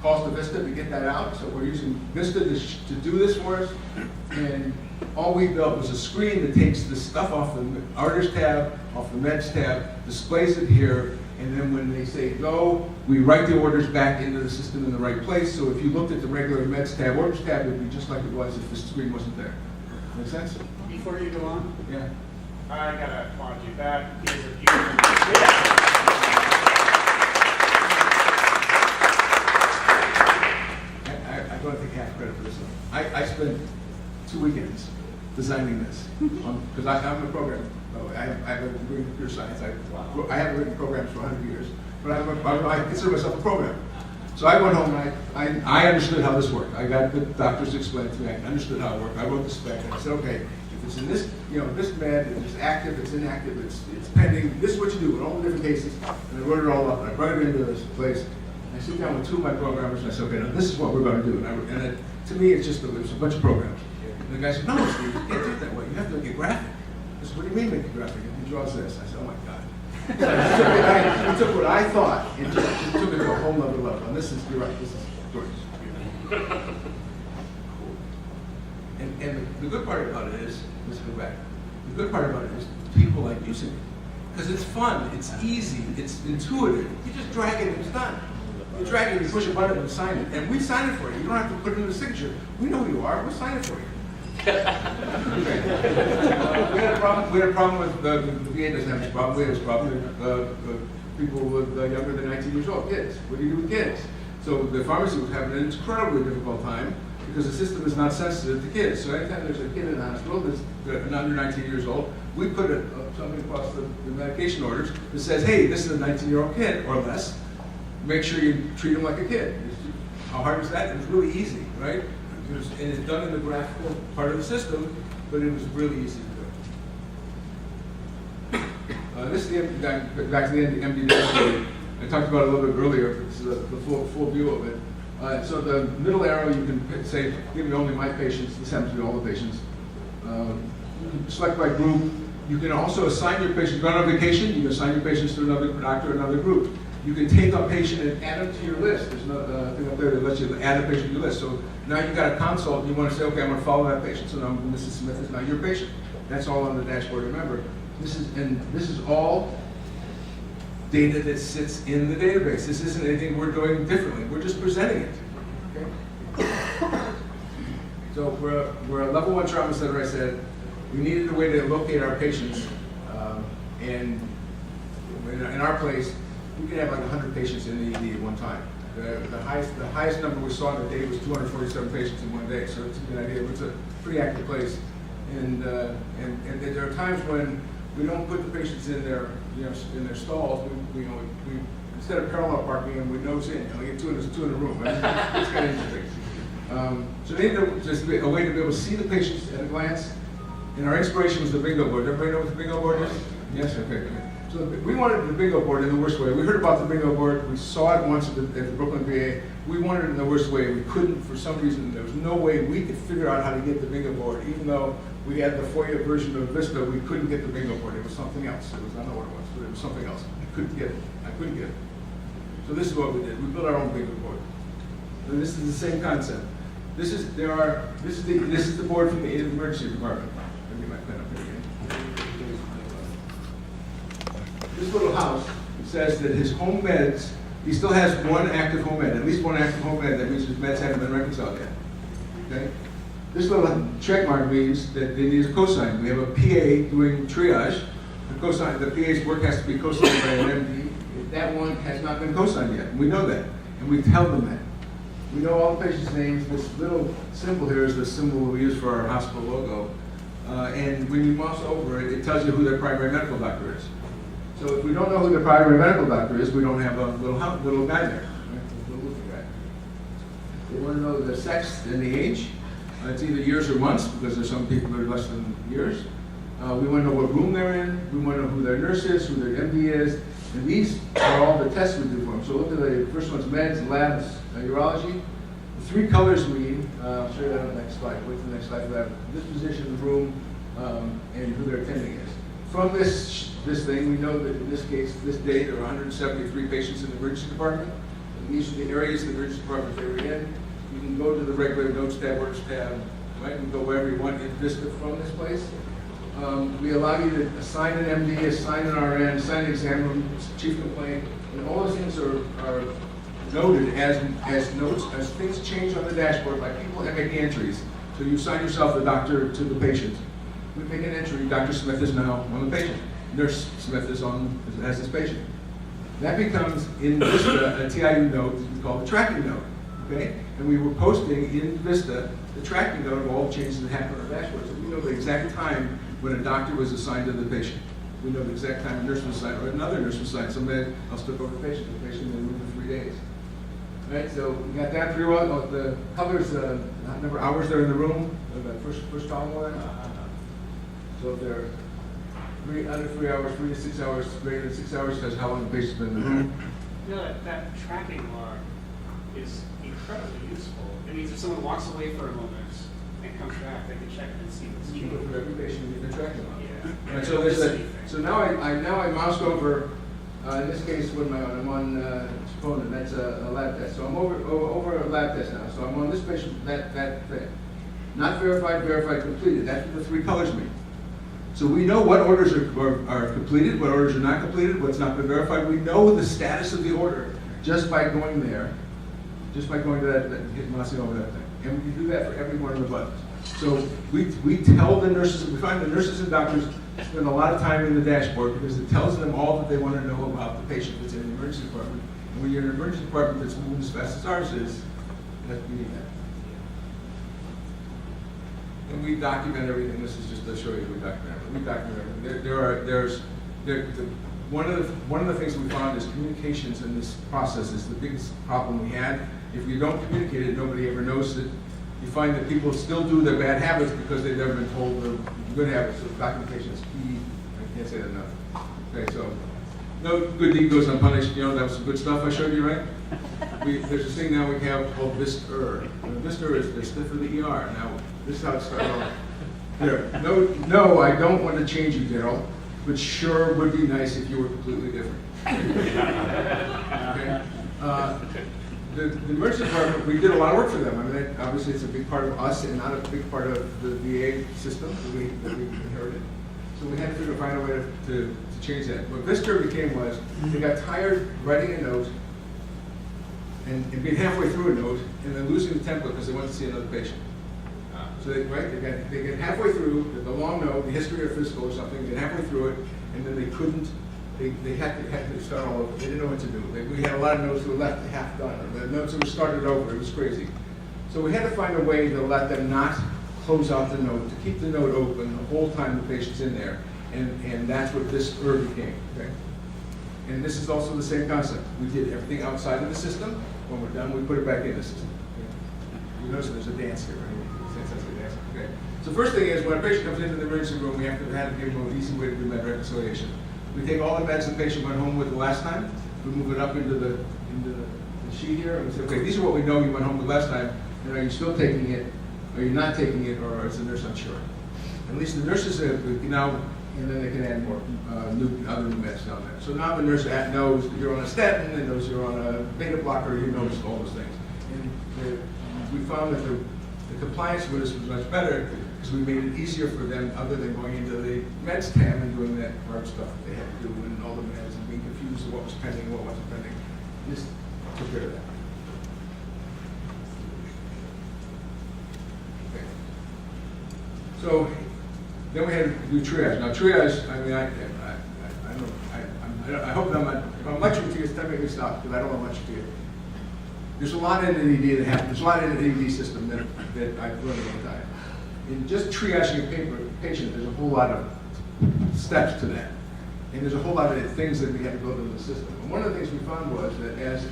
Speaker 2: calls to VISTA to get that out. So we're using VISTA to do this for us. And all we built was a screen that takes the stuff off the orders tab, off the meds tab, displays it here, and then when they say go, we write the orders back into the system in the right place. So if you looked at the regular meds tab, orders tab would be just like it was if the screen wasn't there. Make sense?
Speaker 1: Before you go on,
Speaker 2: Yeah.
Speaker 1: I gotta applaud you. That is a beautiful.
Speaker 2: I'm going to take half credit for this one. I spent 2 weekends designing this because I'm a programmer. I have a degree in computer science. I haven't written programs for 100 years, but I consider myself a programmer. So I went home and I understood how this worked. I got the doctors to explain it to me. I understood how it worked. I wrote the spec and I said, okay, if it's in this, this med, if it's active, it's inactive, it's pending. This is what you do in all the different cases. And I wrote it all up and I brought it into this place. I sit down with 2 of my programmers and I said, okay, now this is what we're going to do. And to me, it's just there's a bunch of programs. And the guy said, no, Steve, you can't do it that way. You have to make it graphic. I said, what do you mean make it graphic? And he draws this. I said, oh my God. So he took what I thought and just took it to a whole nother level. And this is, you're right, this is gorgeous. And the good part about it is, let's go back. The good part about it is people like using it. Because it's fun, it's easy, it's intuitive. You just drag it and it's done. You drag it, you push a button and sign it. And we sign it for you. You don't have to put it in the signature. We know who you are, we'll sign it for you. We had a problem with the VA doesn't have this problem. We had this problem with people with younger than 19 years old, kids. What do you do with kids? So the pharmacy was having an incredibly difficult time because the system is not sensitive to kids. So anytime there's a kid in the hospital that's under 19 years old, we put something across the medication orders that says, hey, this is a 19-year-old kid or less. Make sure you treat them like a kid. How hard is that? It was really easy, right? And it's done in the graphical part of the system, but it was really easy to do. This is back to the MD. I talked about it a little bit earlier. This is the full view of it. So the middle arrow, you can say, give me only my patients. This happens to be all the patients. You can select by group. You can also assign your patients. If you're on vacation, you can assign your patients to another doctor or another group. You can take a patient and add them to your list. There's no thing up there that lets you add a patient to your list. So now you've got a consult and you want to say, okay, I'm going to follow that patient. So now Mrs. Smith is now your patient. That's all on the dashboard. Remember, this is all data that sits in the database. This isn't anything we're doing differently. We're just presenting it. Okay? So we're a level 1 trauma center, I said. We needed a way to locate our patients. And in our place, we could have like 100 patients in the ED at one time. The highest number we saw in the day was 247 patients in one day. So it's a good idea. It's a pretty active place. And there are times when we don't put the patients in their stalls. We instead of parallel parking them, we nose in. We get two in a room. Right? It's kind of interesting. So they need just a way to be able to see the patients at a glance. And our inspiration was the bingo board. Everybody know what the bingo board is? Yes? Okay. So we wanted the bingo board in the worst way. We heard about the bingo board. We saw it once at the Brooklyn VA. We wanted it in the worst way. We couldn't, for some reason, there was no way we could figure out how to get the bingo board. Even though we had the FOIA version of VISTA, we couldn't get the bingo board. It was something else. I don't know what it was, but it was something else. I couldn't get it. So this is what we did. We built our own bingo board. And this is the same concept. This is the board from the emergency department. Let me get my pen up here again. This little house says that his home meds, he still has one active home med, at least one active home med. That means his meds haven't been reconciled yet. Okay? This little check mark means that they need a cosign. We have a PA doing triage. The PA's work has to be cosigned by an MD. That one has not been cosigned yet. We know that, and we tell them that. We know all the patients' names. This little symbol here is the symbol we use for our hospital logo. And when you mouse over it, it tells you who their primary medical doctor is. So if we don't know who their primary medical doctor is, we don't have a little guy there, right? A little looking guy. They want to know the sex and the age. It's either years or months, because there's some people that are less than years. We want to know what room they're in. We want to know who their nurse is, who their MD is. And these are all the tests we do for them. So look at the first one's meds, labs, urology. The three colors mean, I'll show you that on the next slide. Wait for the next slide for that. This position of the room and who their attending is. From this thing, we know that in this case, this day, there are 173 patients in the emergency department. And these are the areas of the emergency department they were in. You can go to the regular notes tab, works tab, right? You can go wherever you want in VISTA from this place. We allow you to assign an MD, assign an RN, assign an exam room, chief complaint, and all those things are noted as notes, as things change on the dashboard, like people have making entries. So you assign yourself the doctor to the patient. We make an entry, Dr. Smith is now on the patient. Nurse Smith has this patient. That becomes, in VISTA, a TIU note we call the tracking note, okay? And we were posting in VISTA the tracking note of all the changes that happen on the dashboard. So we know the exact time when a doctor was assigned to the patient. We know the exact time a nurse was assigned, or another nurse was assigned. Somebody else took over the patient then moved for 3 days. Right, so we got that pretty well. The colors, number of hours they're in the room, the first column one. So if they're under 3 hours, 3 to 6 hours, greater than 6 hours, that's how long the patient's been in the room.
Speaker 1: You know, that tracking log is incredibly useful. It means if someone walks away for a moment and comes back, they can check and see what's
Speaker 2: You
Speaker 1: changed.
Speaker 2: go through every patient you can tracking on.
Speaker 1: Yeah.
Speaker 2: And so so now I moused over. In this case, what am I on? I'm on Troponin. That's a lab test. So I'm over a lab test now. So I'm on this patient. That thing. Not verified, verified, completed. That's what the three colors mean. So we know what orders are completed, what orders are not completed, what's not been verified. We know the status of the order just by going there, just by going to that, mousing over that thing. And we can do that for every one of the buttons. So we tell the nurses, we find the nurses and doctors spend a lot of time in the dashboard because it tells them all that they want to know about the patient that's in the emergency department. And when you're in an emergency department that's moving as fast as ours is, you need that. And we document everything. This is just to show you we document everything. We document everything. One of the things we found is communications in this process is the biggest problem we had. If you don't communicate it, nobody ever knows it. You find that people still do their bad habits because they've never been told the good habits. So documentation is key. I can't say that enough. Okay, so no good deed goes unpunished. You know, that was some good stuff I showed you, right? There's this thing now we have called VISTA. VISTA is VISTA for the ER. Now, this is how it started off. Here, no, I don't want to change you, Daryl, but sure would be nice if you were completely different. Okay? The emergency department, we did a lot of work for them. I mean, obviously it's a big part of us and not a big part of the VA system that we inherited. So we had to find a way to change that. What VISTA became was, they got tired writing a note and being halfway through a note and then losing the template because they wanted to see another patient. So they get halfway through the long note, the history or physical or something, get halfway through it, and then they couldn't. They had to start all over. They didn't know what to do. We had a lot of notes that were left half done, or the notes that were started over. It was crazy. So we had to find a way to let them not close out the note, to keep the note open the whole time the patient's in there, and that's what this became. Okay. And this is also the same concept. We did everything outside of the system. When we're done, we put it back in the system. Okay. You notice there's a dance here, right? Okay. So first thing is, when a patient comes into the emergency room, we have to give them an easy way to do med reconciliation. We take all the meds the patient went home with the last time. We move it up into the sheet here, and we say, okay, these are what we know you went home with last time. And are you still taking it? Are you not taking it? Or is the nurse unsure? At least the nurses now, and then they can add more other new meds down there. So now the nurse knows that you're on a statin, and knows you're on a beta blocker. You knows all those things. And we found that the compliance with this was much better because we made it easier for them, other than going into the meds tab and doing that hard stuff that they had to do, and all the meds and being confused of what was pending and what wasn't pending. This took care of that. Okay. So then we had to do triage. Now triage, I mean, I hope I'm not, if I'm lecturing to you, it's time to make me stop because I don't want to lecture to you. There's a lot in an ED that happens. There's a lot in an ED system that I've learned all the time. In just triaging a patient, there's a whole lot of steps to that. And there's a whole lot of things that we have to build into the system. And one of the things we found was that as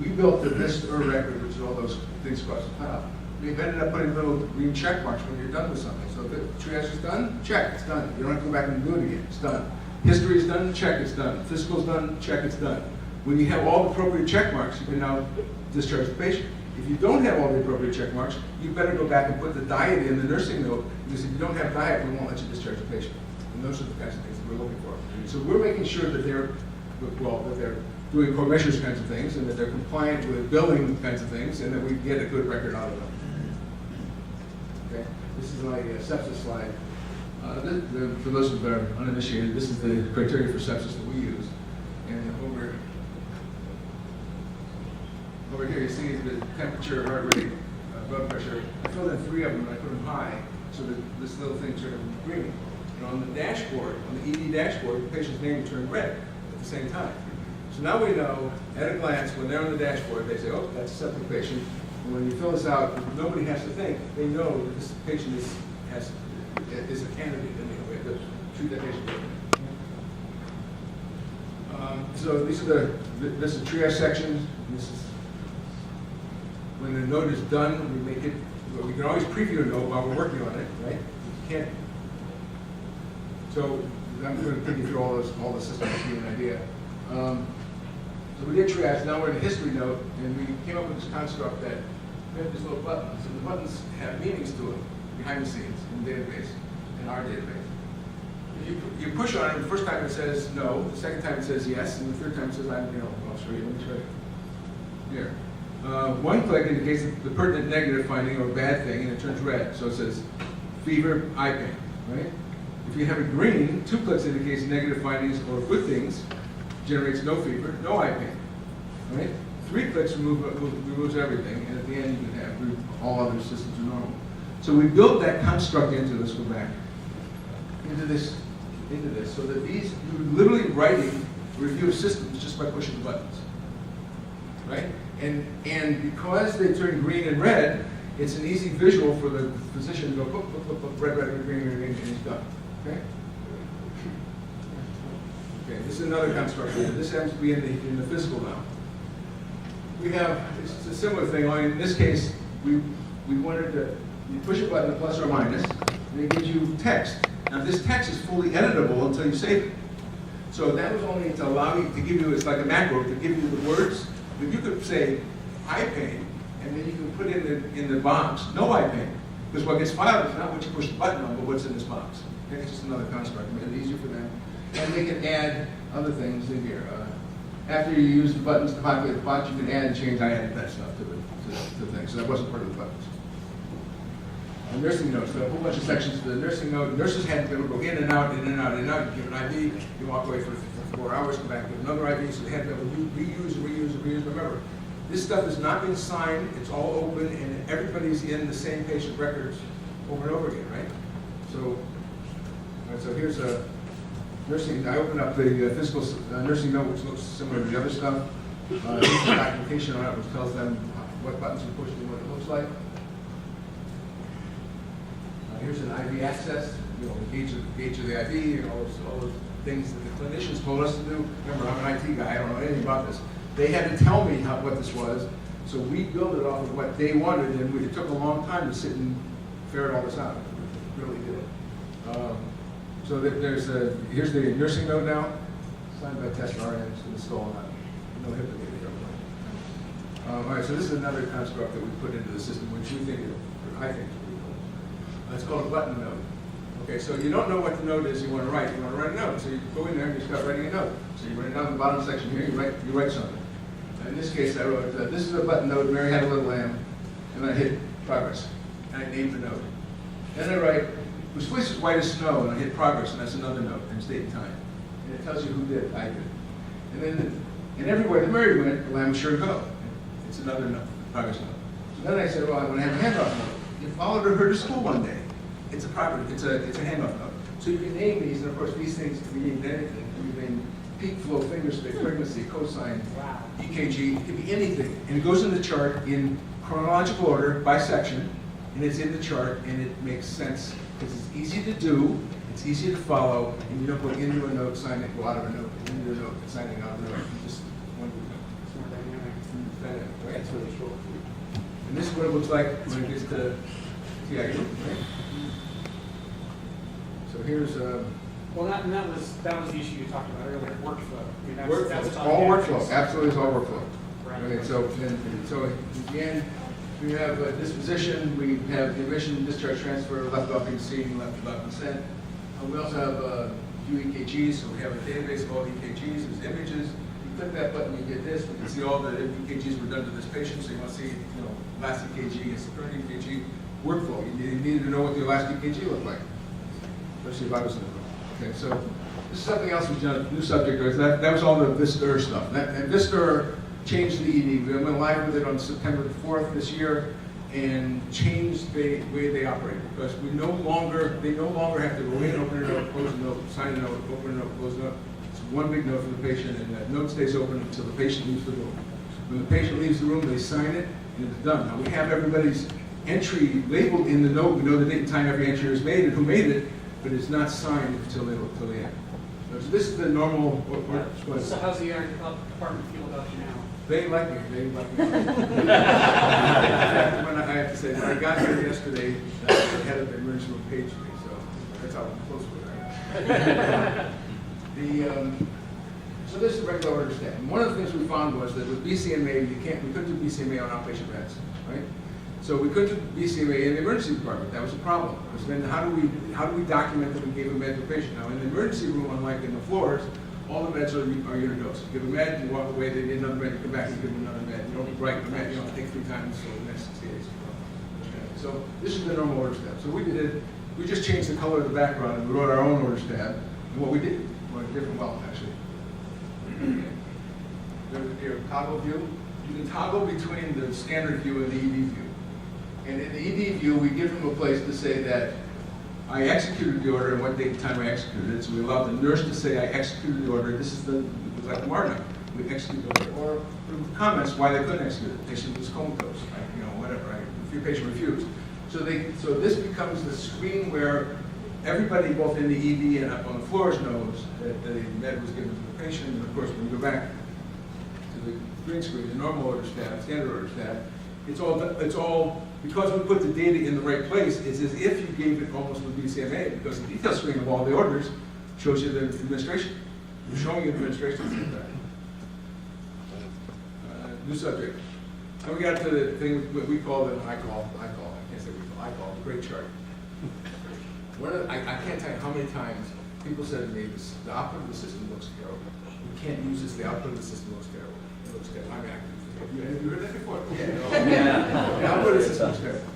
Speaker 2: we built the VISTA record, which is all those things across the top, we've ended up putting little green check marks when you're done with something. So the triage is done, check, it's done. You don't have to go back and do it again, it's done. History is done, check, it's done. Physical is done, check, it's done. When you have all the appropriate check marks, you can now discharge the patient. If you don't have all the appropriate check marks, you better go back and put the diet in the nursing note, because if you don't have diet, we won't let you discharge the patient. And those are the kinds of things that we're looking for. So we're making sure that they're doing core measures kinds of things, and that they're compliant with billing kinds of things, and that we get a good record out of them. Okay, this is my sepsis slide. For those who are uninitiated, this is the criteria for sepsis that we use. And over here you see the temperature, heart rate, blood pressure. I filled in 3 of them and I put them high, so that this little thing turned green. And on the dashboard, on the ED dashboard, the patient's name turned red at the same time. So now we know, at a glance, when they're on the dashboard, they say, oh, that's a septic patient. And when you fill this out, nobody has to think. They know that this patient is a candidate, and we have to treat that patient differently. So these are this is triage section. This is when the note is done, we make it. We can always preview a note while we're working on it, right? You can't. So I'm going to take you through all the systems to give you an idea. So we did triage. Now we're in a history note, and we came up with this construct that we have these little buttons, and the buttons have meanings to them behind the scenes in the database, in our database. If you push on it, the first time it says no, the second time it says yes, and the third time it says I'll show you. Let me show you. Here. One click indicates the pertinent negative finding or bad thing, and it turns red. So it says fever, eye pain, right? If you have a green, 2 clicks indicates negative findings or good things, generates no fever, no eye pain, right? 3 clicks removes everything, and at the end you can have all other systems are normal. So we built that construct into, let's go back, into this, so that these, you're literally writing a review of systems just by pushing the buttons, right? And because they turn green and red, it's an easy visual for the physician to go, boop, boop, boop, boop, red, red, green, green, green, and he's done, okay? Okay, this is another construct. This happens to be in the physical now. We have, it's a similar thing, only in this case, we wanted to, you push a button, plus or minus, and it gives you text. Now this text is fully editable until you save it. So that was only to allow you, to give you, it's like a macro, to give you the words. But you could say eye pain, and then you can put in the box, no eye pain. Because what gets filed is not what you push the button on, but what's in this box. Okay, it's just another construct, made it easier for them. And they can add other things in here. After you use the buttons to populate the box, you can add and change. I added that stuff to the thing, so that wasn't part of the buttons. Nursing notes, so a whole bunch of sections to the nursing note. Nurses had to be able to go in and out, in and out, in and out. You give an IV, you walk away for 4 hours, come back with another IV, so they had to be able to reuse and reuse and reuse. Remember, this stuff has not been signed, it's all open, and everybody's in the same patient records over and over again, right? So, so here's a nursing, I opened up the physical nursing note, which looks similar to the other stuff. Here's the documentation on it, which tells them what buttons are pushed and what it looks like. Here's an IV access, gauge of the IV, and all those things that the clinicians told us to do. Remember, I'm an IT guy, I don't know anything about this. They had to tell me what this was, so we built it off of what they wanted, and it took a long time to sit and ferret all this out. We really did. So here's the nursing note now, signed by test RNs installed on no HIPAA data. All right, so this is another construct that we put into the system, which I think is pretty cool. It's called a button note. Okay, so you don't know what the note is you want to write. You want to write a note, so you go in there and you start writing a note. So you write down the bottom section here, you write something. In this case, I wrote, this is a button note, Mary had a little lamb, and I hit progress, and I named the note. Then I write, the Swiss is white as snow, and I hit progress, and that's another note, and date and time. And it tells you who did it, I did. And then, and everywhere that Mary went, the lamb was sure to go. It's another note, progress note. So then I said, well, I want to have a handoff note. You followed her to school one day. It's a handoff note. So you can name these, and of course these things can be named anything. You can name peak flow, finger stick, pregnancy, cosine, EKG, it could be anything. And it goes in the chart in chronological order by section, and it's in the chart, and it makes sense because it's easy to do, it's easy to follow, and you don't go into a note, sign it, go out of a note, into a note, signing out of a note. You just one good note.
Speaker 1: It's more dynamic.
Speaker 2: Dynamic, right?
Speaker 4: That's really cool.
Speaker 2: And this is what it looks like when it gets to TIU, right? So here's
Speaker 1: Well, that was the issue you talked about earlier, workflow. I mean,
Speaker 2: workflow.
Speaker 1: that's
Speaker 2: It's
Speaker 1: about
Speaker 2: all
Speaker 1: the
Speaker 2: workflow.
Speaker 1: actions.
Speaker 2: Absolutely, it's all workflow.
Speaker 1: Right.
Speaker 2: Okay, so at the end, we have a disposition, we have the admission, discharge, transfer, left off being seen, left without consent. We also have view EKGs, so we have a database of all the EKGs, there's images. You click that button, you get this. We can see all the EKGs were done to this patient, so you want to see, last EKG, it's the current EKG workflow. You needed to know what your last EKG looked like, especially if I was in the room. Okay, so this is something else we've done, new subject. That was all the VISTA stuff. And VISTA changed the ED. We went live with it on September 4th this year and changed the way they operate because they no longer have to go in, open a note, close a note, sign a note, open a note, close a note. It's one big note for the patient, and that note stays open until the patient leaves the room. When the patient leaves the room, they sign it, and it's done. Now, we have everybody's entry labeled in the note. We know the date and time every entry is made and who made it, but it's not signed until the end. So this is the normal.
Speaker 1: So how's the department feel about you now?
Speaker 2: They like me. They like me. In fact, I have to say, when I got here yesterday, the head of the emergency room paged me, so that's how close we are. So this is the regular order staff. And one of the things we found was that with BCMA, we couldn't do BCMA on outpatient beds, right? So we couldn't do BCMA in the emergency department. That was a problem. Because then how do we document that we gave a med to a patient? Now in the emergency room, unlike in the floors, all the meds are unit dose. You give a med, you walk away, they need another med, you come back and give them another med. You don't write the med, you don't take 3 times, so the next 60 days. Okay. So this is the normal order tab. So we just changed the color of the background and we wrote our own orders tab. And what we did, actually. There's your toggle view. You can toggle between the standard view and the ED view. And in the ED view, we give them a place to say that I executed the order and what date and time I executed it. So we allow the nurse to say I executed the order. This is it was like Martin. We executed the order. Or comments why they couldn't execute it. The patient was comatose, right? Whatever, right? If your patient refused. So this becomes the screen where everybody, both in the ED and up on the floors, knows that the med was given to the patient. And of course, when you go back to the green screen, the normal orders tab, standard orders tab, it's all because we put the data in the right place. It's as if you gave it almost with BCMA because the detail screen of all the orders shows you the administration. We're showing you administration at the same time. New subject. And we got to the thing we call the I can't say we call the great chart. I can't tell you how many times people said to me, the output of the system looks terrible. We can't use this, the output of the system looks terrible. It looks terrible. I mean, have you heard that before? Yeah. The output of the system looks terrible.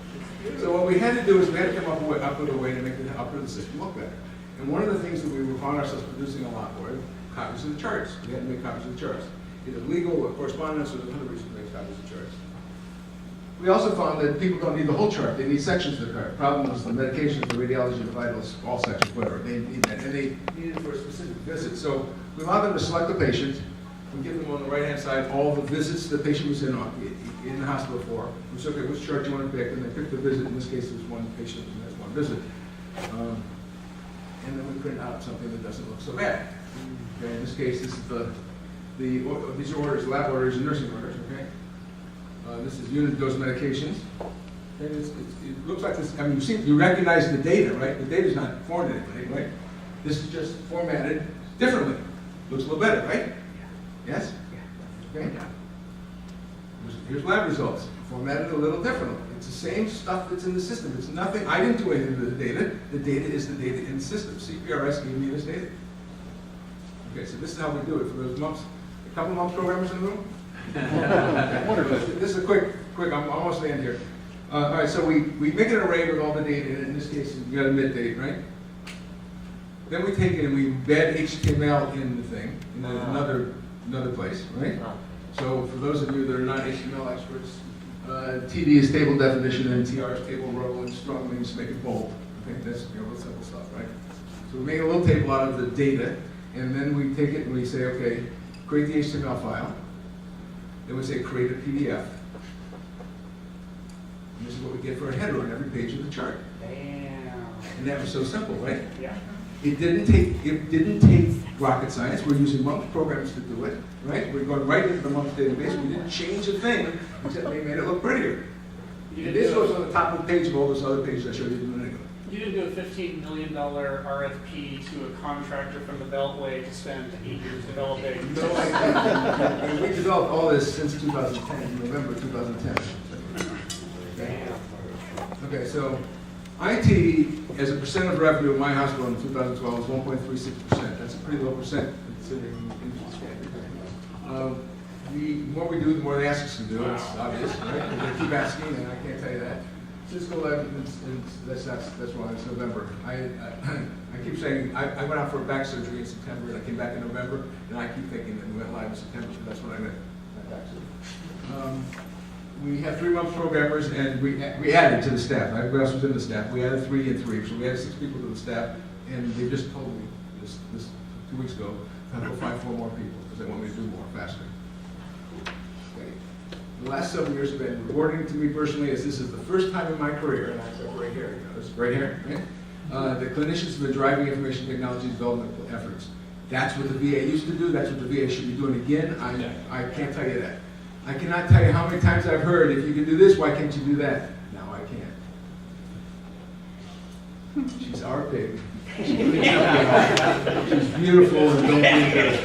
Speaker 2: So what we had to do is we had to come up with a way to make the output of the system look better. And one of the things that we found ourselves producing a lot were copies of the charts. We had to make copies of the charts. Either legal or correspondence or another reason to make copies of charts. We also found that people don't need the whole chart. They need sections of the chart. Problem was the medications, the radiology, the vitals, all sections, whatever. They need that. And they need it for a specific visit. So we allow them to select the patient. We give them on the right-hand side all the visits the patient was in the hospital for. We said, okay, which chart do you want to pick? And they pick the visit. In this case, there's one patient and that's one visit. And then we print out something that doesn't look so bad. Okay, in this case, this is these are orders, lab orders, and nursing orders. Okay. This is unit dose medications. And it looks like this. I mean, you recognize the data, right? The data is not foreign to anybody, right? This is just formatted differently. Looks a little better, right? Yes? Okay. Here's lab results. Formatted a little differently. It's the same stuff that's in the system. It's nothing. I didn't do anything to the data. The data is the data in the system. CPRS gave me this data. Okay, so this is how we do it for those months. A couple months programmers in the room? Wonderful. This is a quick, I'm almost at the end here. All right, so we make an array with all the data, and in this case, you got a mid date, right? Then we take it and we embed HTML in the thing, in another place, right? So for those of you that are not HTML experts, TD is table definition and TR is table row, and strong links make it bold. Okay, that's real simple stuff, right? So we make a little table out of the data, And then we take it and we say, okay, create the HTML file. Then we say create a PDF. And this is what we get for a header on every page of the chart.
Speaker 1: Damn.
Speaker 2: And that was so simple, right?
Speaker 1: Yeah.
Speaker 2: It didn't take rocket science. We're using month programs to do it, right? We're going right into the month database. We didn't change a thing except we made it look prettier. And this was on the top of the page of all those other pages I showed you a minute ago.
Speaker 1: You didn't do a $15 million RFP to a contractor from the Beltway to spend 8 years developing.
Speaker 2: No, and we developed all this since 2010, November 2010. Okay, so IT as a percent of revenue in my hospital in 2012 was 1.36%. That's a pretty low percent considering industry standards. The more we do, the more they ask us to do. It's obvious, right? They keep asking, and I can't tell you that. Cisco Live, that's wrong. It's November. I keep saying I went out for a back surgery in September, and I came back in November, and I keep thinking that we went live in September, so that's what I meant. My back surgery. We have 3-month programmers, and we added to the staff. Everybody else was in the staff. We added 3 and 3, so we added 6 people to the staff, and they just told me this 2 weeks ago that I'll go find 4 more people because they want me to do more faster. Okay. The last several years have been rewarding to me personally, as this is the first time in my career, and I said right here, this right here, right? The clinicians have been driving information technology development efforts. That's what the VA used to do. That's what the VA should be doing again. I can't tell you that. I cannot tell you how many times I've heard, if you can do this, why can't you do that? Now I can't. She's our baby. She's beautiful and don't believe it.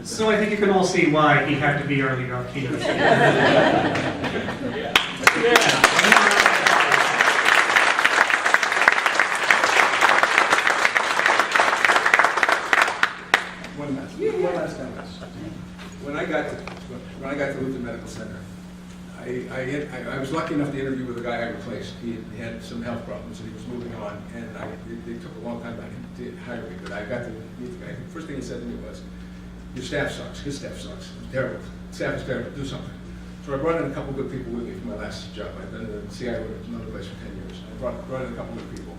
Speaker 1: So I think you can all see why he had to be our leader on Keynote.
Speaker 2: One last time. When I got to Luther Medical Center, I was lucky enough to interview with a guy I replaced. He had some health problems and he was moving on, and they took a long time to hire me, but I got to meet the guy. The first thing he said to me was, "Your staff sucks. His staff sucks. It's terrible. Staff is terrible. Do something." So I brought in a couple good people with me for my last job. I've been the CIO at another place for 10 years. I brought in a couple good people.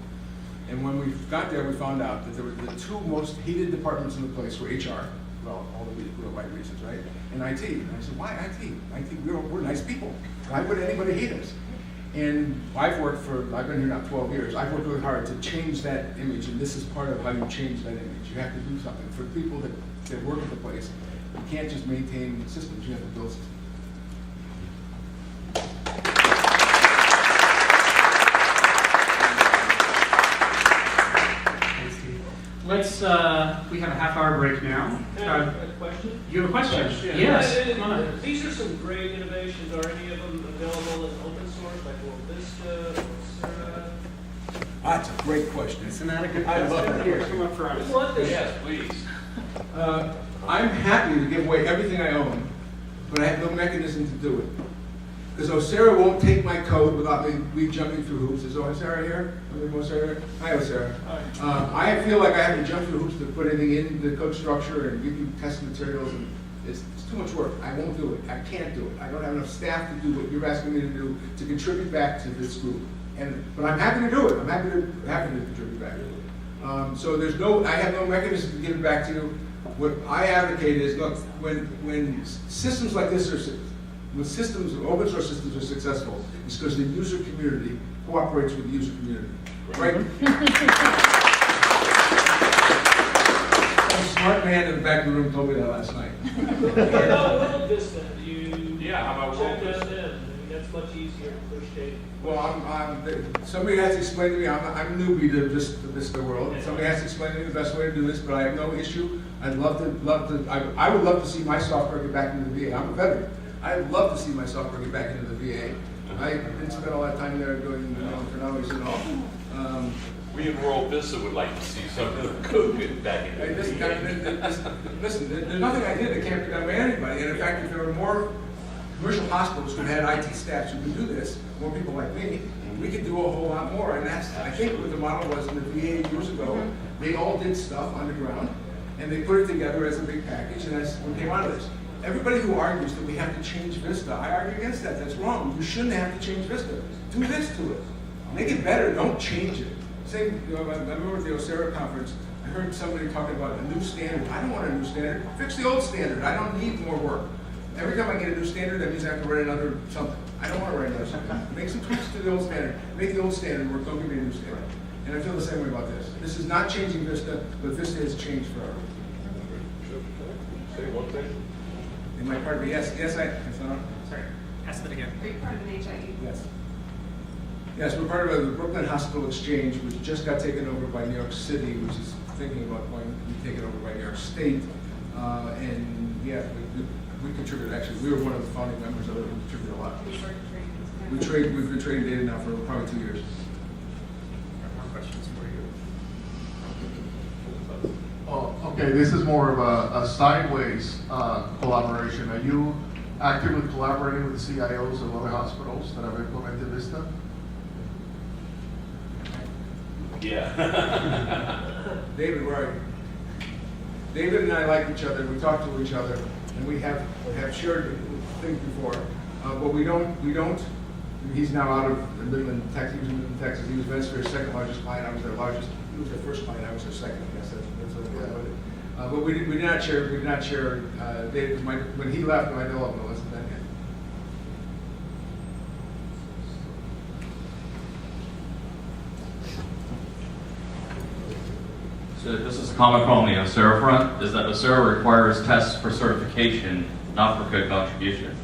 Speaker 2: And when we got there, we found out that there were the 2 most hated departments in the place were HR, well, all the right reasons, right? And IT. And I said, why IT? IT, we're nice people. Why would anybody hate us? And I've been here now 12 years. I've worked really hard to change that image, and this is part of how you change that image. You have to do something. For people that work at the place, you can't just maintain systems, you have to build systems.
Speaker 1: Let's, we have a half-hour break now.
Speaker 4: I have a question.
Speaker 1: You have a question? Yes. Come on.
Speaker 4: These are some great innovations. Are any of them available as open source, like VISTA or
Speaker 2: That's a great question.
Speaker 1: Isn't that a good
Speaker 2: I
Speaker 1: question?
Speaker 2: love that
Speaker 1: Here,
Speaker 2: question.
Speaker 1: come up front.
Speaker 4: Who want this?
Speaker 5: Yes, please.
Speaker 2: I'm happy to give away everything I own, but I have no mechanism to do it. Because Osara won't take my code without me jumping through hoops. Is Osara here? Hi, Osara. I feel like I have to jump through hoops to put anything in the code structure and give you test materials, and it's too much work. I won't do it. I can't do it. I don't have enough staff to do what you're asking me to do to contribute back to this group. But I'm happy to do it. I'm happy to contribute back. So I have no mechanism to give it back to you. What I advocate is, look, when systems like this when open source systems are successful, it's because the user community cooperates with the user community, right? Some smart man in the back of the room told me that last night.
Speaker 4: What about World Vista? Do you
Speaker 5: Yeah, how about
Speaker 4: check
Speaker 5: World
Speaker 4: that
Speaker 5: Vista?
Speaker 4: in? I mean, that's much easier to push data.
Speaker 2: Well, somebody has to explain to me. I'm a newbie to the Vista world. Somebody has to explain to me the best way to do this, but I have no issue. I would love to see my software get back into the VA. I'm a veteran. I'd love to see my software get back into the VA. I didn't spend a lot of time there doing economics and all.
Speaker 5: We in World Vista would like to see some of the code get back in.
Speaker 2: Listen, there's nothing I did that can't be done by anybody. And in fact, if there were more commercial hospitals who had IT staffs who could do this, more people like me, we could do a whole lot more. And that's, I think what the model was in the VA years ago. They all did stuff underground, and they put it together as a big package, and that's what came out of this. Everybody who argues that we have to change VISTA, I argue against that. That's wrong. You shouldn't have to change VISTA. Do this to it. Make it better. Don't change it. Same, I remember at the OSERA conference, I heard somebody talking about a new standard. I don't want a new standard. Fix the old standard. I don't need more work. Every time I get a new standard, that means I have to write another something. I don't want to write another something. Make some tweaks to the old standard. Make the old standard work. Don't give me a new standard. And I feel the same way about this. This is not changing VISTA, but VISTA has changed forever.
Speaker 5: Say one thing.
Speaker 2: In my part of it, yes, it's not.
Speaker 1: Sorry, ask that again.
Speaker 6: Are you part of an HIE?
Speaker 2: Yes. Yes, we're part of the Brooklyn Hospital Exchange, which just got taken over by New York City, which is thinking about going to be taken over by New York State. And yeah, we contributed, actually, we were one of the founding members of it, we contributed a lot. We've been trading data now for probably 2 years.
Speaker 1: More questions for you.
Speaker 7: Oh, okay, this is more of a sideways collaboration. Are you actively collaborating with the CIOs of other hospitals that have implemented VISTA?
Speaker 5: Yeah.
Speaker 2: David, where are you? David and I like each other, we talk to each other, and we have shared things before. But we don't, he's now out of Midland, Texas, he was in Midland, Texas. He was Vensper's second largest client, I was their largest. He was their first client, I was their second, I guess that's what it was. But we did not share data, because when he left, my development wasn't done yet.
Speaker 8: So this is a comment from the OSERA front, is that OSERA requires tests for certification, not for code contribution.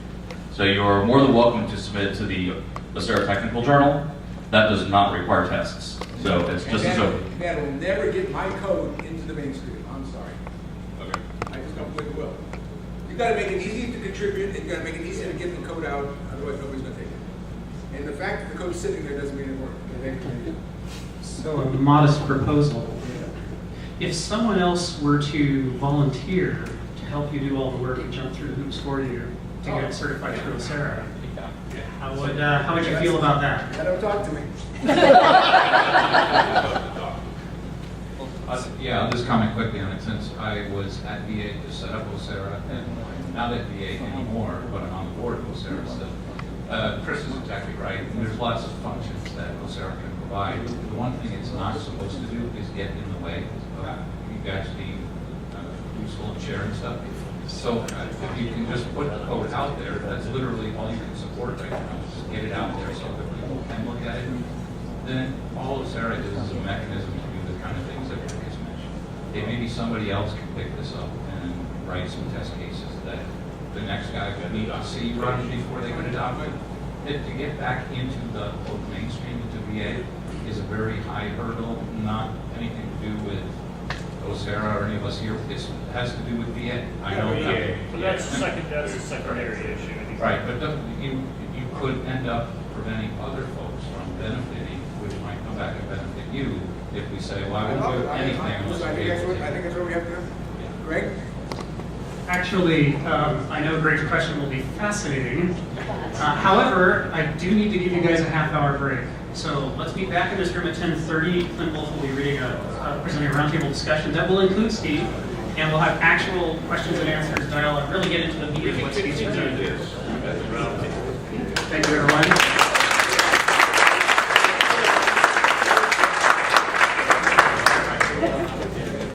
Speaker 8: So you're more than welcome to submit to the OSERA Technical Journal. That does not require tests. So it's just as open.
Speaker 2: That will never get my code into the mainstream, I'm sorry.
Speaker 5: Okay.
Speaker 2: I just don't believe it will. You gotta make it easy to contribute, and you gotta make it easy to get the code out, otherwise nobody's gonna take it. And the fact that the code's sitting there doesn't mean it works.
Speaker 1: So a modest proposal. If someone else were to volunteer to help you do all the work and jump through the hoops for you to get certified through Sarah, how would you feel about that?
Speaker 2: Don't talk to me.
Speaker 9: Yeah, I'll just comment quickly on it since I was at VA to set up OSERA and I'm not at VA anymore, but I'm on the board of OSERA still. Chris is exactly right. There's lots of functions that OSERA can provide. The one thing it's not supposed to do is get in the way of you guys being useful and sharing stuff. So if you can just put the code out there, that's literally all you can support right now. Just get it out there so that people can look at it. Then all OSERA is a mechanism to do the kind of things that Rick has mentioned. Hey, maybe somebody else can pick this up and write some test cases that the next guy would need to see run before they would adopt it. To get back into the mainstream into VA is a very high hurdle, not anything to do with OSERA or any of us here. It has to do with VA. I know that.
Speaker 4: So that's a secondary issue.
Speaker 9: Right, but you could end up preventing other folks from benefiting, which might come back and benefit you if we say, well, I won't do anything unless
Speaker 2: I
Speaker 9: we
Speaker 2: think that's what we have to do. Greg?
Speaker 1: Actually, I know Greg's question will be fascinating. However, I do need to give you guys a half-hour break. So let's be back in this room at 10:30. Clint Wolf will be presenting a roundtable discussion that will include Steve, and we'll have actual questions and answers dialogue, really get into the meat of what Steve's presenting. Thank you, everyone.